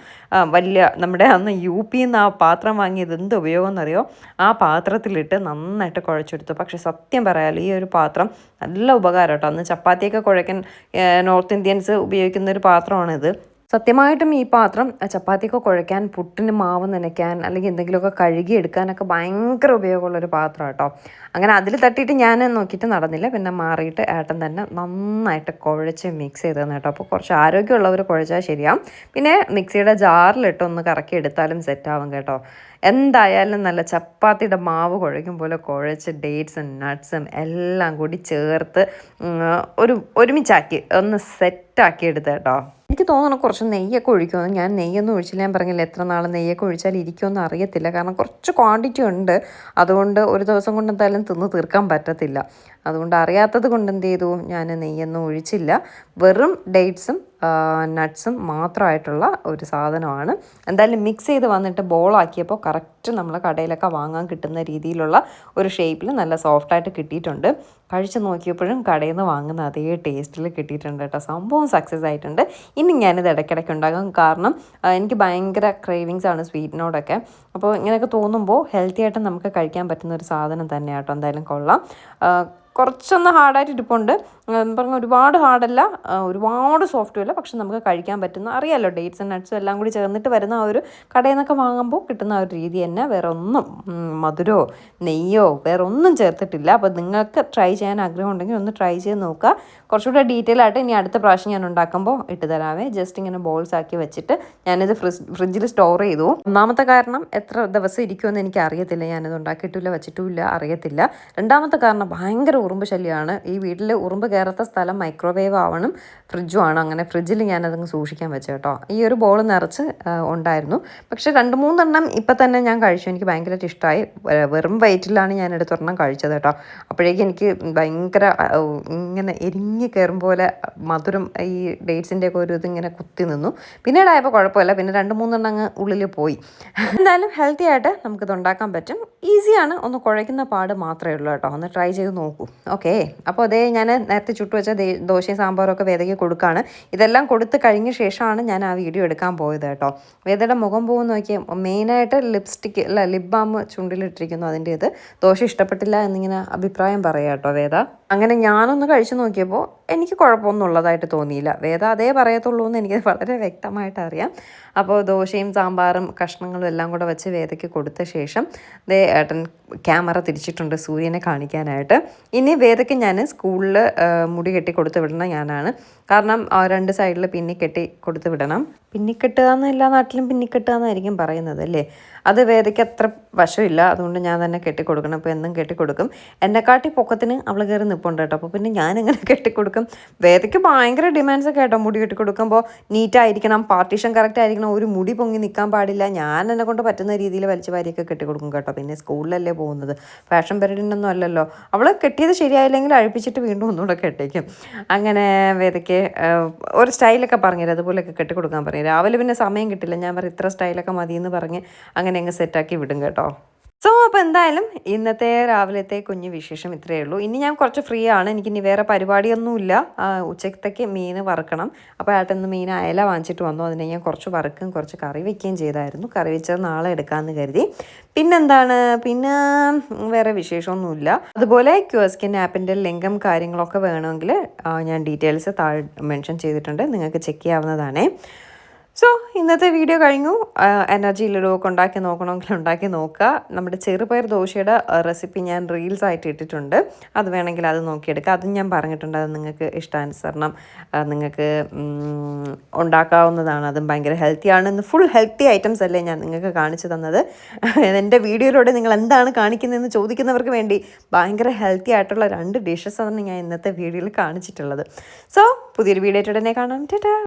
വലിയ നമ്മുടെ അന്ന് UP നിന്ന് ആ പാത്രം വാങ്ങിയത് എന്ത് ഉപയോഗം എന്നറിയോ, ആ പാത്രത്തിലിട്ട് നന്നായിട്ട് കുഴച്ചെടുത്തു. പക്ഷെ സത്യം പറയാലോ ഈ ഒരു പാത്രം നല്ല ഉപകാരം കേട്ടോ. അന്ന് ചപ്പാത്തിയൊക്കെ കുഴയ്ക്കാൻ നോർത്ത് ഇന്ത്യൻസ് ഉപയോഗിക്കുന്ന ഒരു പാത്രമാണിത്. സത്യമായിട്ടും ഈ പാത്രം ചപ്പാത്തിയൊക്കെ കുഴയ്ക്കാൻ, പുട്ടിന് മാവ് നനയ്ക്കാൻ, അല്ലെങ്കിൽ എന്തെങ്കിലുമൊക്കെ കഴുകി എടുക്കാനൊക്കെ ഭയങ്കര ഉപയോഗമുള്ളൊരു പാത്രം കേട്ടോ. അങ്ങനെ അതിൽ തട്ടിയിട്ട് ഞാൻ നോക്കിയിട്ട് നടന്നില്ല. പിന്നെ മാറിയിട്ട് ഏട്ടൻ തന്നെ നന്നായിട്ട് കുഴച്ച് മിക്സ് ചെയ്ത് തന്നെ കേട്ടോ. അപ്പോൾ കുറച്ച് ആരോഗ്യമുള്ളവർ കുഴച്ചാൽ ശരിയാവും. പിന്നെ മിക്സിയുടെ ജാറിലിട്ടൊന്ന് കറക്കി എടുത്താലും സെറ്റാവും കേട്ടോ. എന്തായാലും നല്ല ചപ്പാത്തിയുടെ മാവ് കുഴയ്ക്കും പോലെ കുഴച്ച് ഡേറ്റ്സും നട്ട്സും എല്ലാം കൂടി ചേർത്ത് ഒരുമിച്ചാക്കി ഒന്ന് സെറ്റാക്കി എടുത്ത് കേട്ടോ. എനിക്ക് തോന്നുന്നു കുറച്ച് നെയ്യൊക്കെ ഒഴിക്കുമെന്ന്. ഞാൻ നെയ്യൊന്നും ഒഴിച്ചില്ല. ഞാൻ പറഞ്ഞില്ല എത്ര നാൾ നെയ്യൊക്കെ ഒഴിച്ചാൽ ഇരിക്കുമെന്ന് അറിയത്തില്ല. കാരണം കുറച്ച് ക്വാണ്ടിറ്റി ഉണ്ട്. അതുകൊണ്ട് ഒരു ദിവസം കൊണ്ട് എന്തായാലും തിന്ന് തീർക്കാൻ പറ്റത്തില്ല. അതുകൊണ്ട് അറിയാത്തത് കൊണ്ട് എന്ത് ചെയ്തു, ഞാൻ നെയ്യൊന്നും ഒഴിച്ചില്ല. വെറും ഡേറ്റ്സും നട്ട്സും മാത്രമായിട്ടുള്ള ഒരു സാധനമാണ്. എന്തായാലും മിക്സ് ചെയ്ത് വന്നിട്ട് ബോളാക്കിയപ്പോൾ കറക്റ്റ് നമ്മൾ കടയിലൊക്കെ വാങ്ങാൻ കിട്ടുന്ന രീതിയിലുള്ള ഒരു ഷേപ്പിൽ നല്ല സോഫ്റ്റായിട്ട് കിട്ടിയിട്ടുണ്ട്. കഴിച്ച് നോക്കിയപ്പോഴും കടയിൽ നിന്ന് വാങ്ങുന്ന അതേ ടേസ്റ്റിൽ കിട്ടിയിട്ടുണ്ട് കേട്ടോ. സംഭവം സക്സസ് ആയിട്ടുണ്ട്. ഇനി ഞാനിത് ഇടയ്ക്കിടയ്ക്ക് ഉണ്ടാകും. കാരണം എനിക്ക് ഭയങ്കര ക്രേവിങ്സ് ആണ് സ്വീറ്റിനോടൊക്കെ. അപ്പോൾ ഇങ്ങനെയൊക്കെ തോന്നുമ്പോൾ ഹെൽത്തി ആയിട്ട് നമുക്ക് കഴിക്കാൻ പറ്റുന്ന ഒരു സാധനം തന്നെയാണ് കേട്ടോ. എന്തായാലും കൊള്ളാം. കുറച്ചൊന്ന് ഹാർഡായിട്ട് ഇരിപ്പുണ്ട്. പറഞ്ഞാൽ ഒരുപാട് ഹാർഡല്ല, ഒരുപാട് സോഫ്റ്റും അല്ല. പക്ഷെ നമുക്ക് കഴിക്കാൻ പറ്റുന്ന, അറിയാമല്ലോ ഡേറ്റ്സും നട്ട്സും എല്ലാം കൂടി ചേർന്നിട്ട് വരുന്ന ആ ഒരു കടയിൽ നിന്നൊക്കെ വാങ്ങുമ്പോൾ കിട്ടുന്ന ആ ഒരു രീതി തന്നെ. വേറെ ഒന്നും മധുരമോ നെയ്യോ വേറെ ഒന്നും ചേർത്തിട്ടില്ല. അപ്പോൾ നിങ്ങൾക്ക് ട്രൈ ചെയ്യാൻ ആഗ്രഹം ഉണ്ടെങ്കിൽ ഒന്ന് ട്രൈ ചെയ്ത് നോക്കുക. കുറച്ചുകൂടെ ഡീറ്റെയിൽ ആയിട്ട് ഇനി അടുത്ത പ്രാവശ്യം ഞാൻ ഉണ്ടാക്കുമ്പോൾ ഇട്ട് തരാമേ. ജസ്റ്റ് ഇങ്ങനെ ബോൾസ് ആക്കി വെച്ചിട്ട് ഞാനിത് ഫ്രിഡ്ജിൽ സ്റ്റോർ ചെയ്തു. ഒന്നാമത്തെ കാരണം എത്ര ദിവസം ഇരിക്കുമെന്ന് എനിക്ക് അറിയത്തില്ല. ഞാനിത് ഉണ്ടാക്കിയിട്ടില്ല, വെച്ചിട്ടുമില്ല, അറിയത്തില്ല. രണ്ടാമത്തെ കാരണം ഭയങ്കര ഉറുമ്പ് ശല്യമാണ്. ഈ വീട്ടിൽ ഉറുമ്പ് കയറാത്ത സ്ഥലം മൈക്രോവേവ് ആവണം, ഫ്രിഡ്ജുമാണ്. അങ്ങനെ ഫ്രിഡ്ജിൽ ഞാനതങ്ങ് സൂക്ഷിക്കാൻ വെച്ചു കേട്ടോ. ഈ ഒരു ബോൾ നിറച്ച് ഉണ്ടായിരുന്നു. പക്ഷെ 2-3 എണ്ണം ഇപ്പം തന്നെ ഞാൻ കഴിച്ചു. എനിക്ക് ഭയങ്കരമായിട്ട് ഇഷ്ടമായി. വെറും വെയിറ്റിലാണ് ഞാൻ എടുത്തൊരെണ്ണം കഴിച്ചത് കേട്ടോ. അപ്പോഴേക്കും എനിക്ക് ഭയങ്കര ഇങ്ങനെ എരിഞ്ഞ് കയറും പോലെ മധുരം ഈ ഡേറ്റ്സിൻ്റെയൊക്കെ ഒരു ഇതിങ്ങനെ കുത്തി നിന്നു. പിന്നീടായപ്പോൾ കുഴപ്പമില്ല. പിന്നെ 2-3 എണ്ണം അങ്ങ് ഉള്ളിൽ പോയി. എന്തായാലും ഹെൽത്തി ആയിട്ട് നമുക്കിത് ഉണ്ടാക്കാൻ പറ്റും. ഈസിയാണ്, ഒന്ന് കുഴയ്ക്കുന്ന പാട് മാത്രമേ ഉള്ളൂ കേട്ടോ. ഒന്ന് ട്രൈ ചെയ്ത് നോക്കൂ. ഓക്കെ, അപ്പോൾ അതേ ഞാൻ നേരത്തെ ചുട്ടു വെച്ച ദോശയും സാമ്പാറും ഒക്കെ വേദയ്ക്ക് കൊടുക്കുകയാണ്. ഇതെല്ലാം കൊടുത്ത് കഴിഞ്ഞ ശേഷമാണ് ഞാൻ ആ വീഡിയോ എടുക്കാൻ പോയത് കേട്ടോ. വേദയുടെ മുഖം പോകുന്ന നോക്കിയാൽ മെയിനായിട്ട് ലിപ്സ്റ്റിക്ക് അല്ല ലിപ് ബാം ചുണ്ടിലിട്ടിരിക്കുന്നു. അതിൻ്റെ ഇത് ദോശ ഇഷ്ടപ്പെട്ടില്ല എന്നിങ്ങനെ അഭിപ്രായം പറയാം കേട്ടോ വേദ. അങ്ങനെ ഞാനൊന്ന് കഴിച്ചു നോക്കിയപ്പോൾ എനിക്ക് കുഴപ്പമൊന്നും ഉള്ളതായിട്ട് തോന്നിയില്ല. വേദ അതേ പറയത്തുള്ളൂ എന്ന് എനിക്ക് വളരെ വ്യക്തമായിട്ട് അറിയാം. അപ്പോൾ ദോശയും സാമ്പാറും കഷ്ണങ്ങളും എല്ലാം കൂടെ വെച്ച് വേദയ്ക്ക് കൊടുത്ത ശേഷം ദേ ഏട്ടൻ ക്യാമറ തിരിച്ചിട്ടുണ്ട് സൂര്യനെ കാണിക്കാനായിട്ട്. ഇനി വേദയ്ക്ക് ഞാൻ സ്കൂളിൽ മുടി കെട്ടി കൊടുത്ത് വിടണം ഞാനാണ്. കാരണം 2 സൈഡിൽ പിന്നി കെട്ടി കൊടുത്ത് വിടണം. പിന്നിക്കെട്ടുക എന്ന് എല്ലാ നാട്ടിലും പിന്നിക്കെട്ടുക എന്നായിരിക്കും പറയുന്നത് അല്ലേ. അത് വേദയ്ക്ക് അത്ര വശമില്ല, അതുകൊണ്ട് ഞാൻ തന്നെ കെട്ടിക്കൊടുക്കണം. അപ്പോൾ എന്നും കെട്ടിക്കൊടുക്കും. എന്നെക്കാട്ടി പൊക്കത്തിന് അവൾ കയറി നിൽപ്പുണ്ട് കേട്ടോ. അപ്പോൾ പിന്നെ ഞാനിങ്ങനെ കെട്ടിക്കൊടുക്കും. വേദയ്ക്ക് ഭയങ്കര ഡിമാൻഡ്സ് ഒക്കെ കേട്ടോ. മുടി കെട്ടിക്കൊടുക്കുമ്പോൾ നീറ്റായിരിക്കണം, പാർട്ടീഷൻ കറക്റ്റ് ആയിരിക്കണം, ഒരു മുടി പൊങ്ങി നിൽക്കാൻ പാടില്ല. ഞാൻ എന്നെ കൊണ്ട് പറ്റുന്ന രീതിയിൽ വലിച്ചു വാരിയൊക്കെ കെട്ടിക്കൊടുക്കും കേട്ടോ. പിന്നെ സ്കൂളിലല്ലേ പോകുന്നത്, ഫാഷൻ പീരീഡിനൊന്നും അല്ലല്ലോ. അവൾ കെട്ടിയത് ശരിയായില്ലെങ്കിൽ അഴിപ്പിച്ചിട്ട് വീണ്ടും ഒന്നുകൂടെ കെട്ടിക്കും. അങ്ങനെ വേദയ്ക്ക് ഒരു സ്റ്റൈലൊക്കെ പറഞ്ഞുതരും, അതുപോലെയൊക്കെ കെട്ടിക്കൊടുക്കാൻ പറയും. രാവിലെ പിന്നെ സമയം കിട്ടില്ല, ഞാൻ പറയും ഇത്ര സ്റ്റൈലൊക്കെ മതിയെന്ന് പറഞ്ഞ് അങ്ങനെ അങ്ങ് സെറ്റാക്കി വിടും കേട്ടോ. സോ അപ്പോൾ എന്തായാലും ഇന്നത്തെ രാവിലത്തെ കുഞ്ഞു വിശേഷം ഇത്രയേ ഉള്ളൂ. ഇനി ഞാൻ കുറച്ച് ഫ്രീ ആണ്, എനിക്കിനി വേറെ പരിപാടിയൊന്നുമില്ല. ഉച്ചത്തേക്ക് മീൻ വറുക്കണം. അപ്പോൾ ഏട്ടൻ മീൻ അയല വാങ്ങിച്ചിട്ട് വന്നു. അതിനെ ഞാൻ കുറച്ച് വറുക്കും കുറച്ച് കറി വയ്ക്കുകയും ചെയ്തായിരുന്നു. കറി വെച്ചത് നാളെ എടുക്കാമെന്ന് കരുതി. പിന്നെന്താണ്, പിന്നെ വേറെ വിശേഷമൊന്നുമില്ല. അതുപോലെ ക്യൂസ്കിൻ ആപ്പിൻ്റെ ലിങ്കും കാര്യങ്ങളൊക്കെ വേണമെങ്കിൽ ഞാൻ ഡീറ്റെയിൽസ് താഴെ മെൻഷൻ ചെയ്തിട്ടുണ്ട്, നിങ്ങൾക്ക് ചെക്ക് ചെയ്യാവുന്നതാണേ. സോ ഇന്നത്തെ വീഡിയോ കഴിഞ്ഞു. എനർജി ലഡുവൊക്കെ ഉണ്ടാക്കി നോക്കണമെങ്കിൽ ഉണ്ടാക്കി നോക്കുക. നമ്മുടെ ചെറുപയർ ദോശയുടെ റെസിപ്പി ഞാൻ റീൽസ് ആയിട്ട് ഇട്ടിട്ടുണ്ട്, അത് വേണമെങ്കിൽ അത് നോക്കിയെടുക്കുക. അതും ഞാൻ പറഞ്ഞിട്ടുണ്ട്, അത് നിങ്ങൾക്ക് ഇഷ്ടാനുസരണം നിങ്ങൾക്ക് ഉണ്ടാക്കാവുന്നതാണ്. അതും ഭയങ്കര ഹെൽത്തിയാണ്. ഫുൾ ഹെൽത്തി ഐറ്റംസ് അല്ലേ ഞാൻ നിങ്ങൾക്ക് കാണിച്ചു തന്നത്. എൻ്റെ വീഡിയോയിലൂടെ നിങ്ങൾ എന്താണ് കാണിക്കുന്നതെന്ന് ചോദിക്കുന്നവർക്ക് വേണ്ടി ഭയങ്കര ഹെൽത്തി ആയിട്ടുള്ള 2 ഡിഷസാണ് ഞാൻ ഇന്നത്തെ വീഡിയോയിൽ കാണിച്ചിട്ടുള്ളത്. സോ പുതിയൊരു വീഡിയോ ഉടനെ കാണാം. ടാറ്റാ.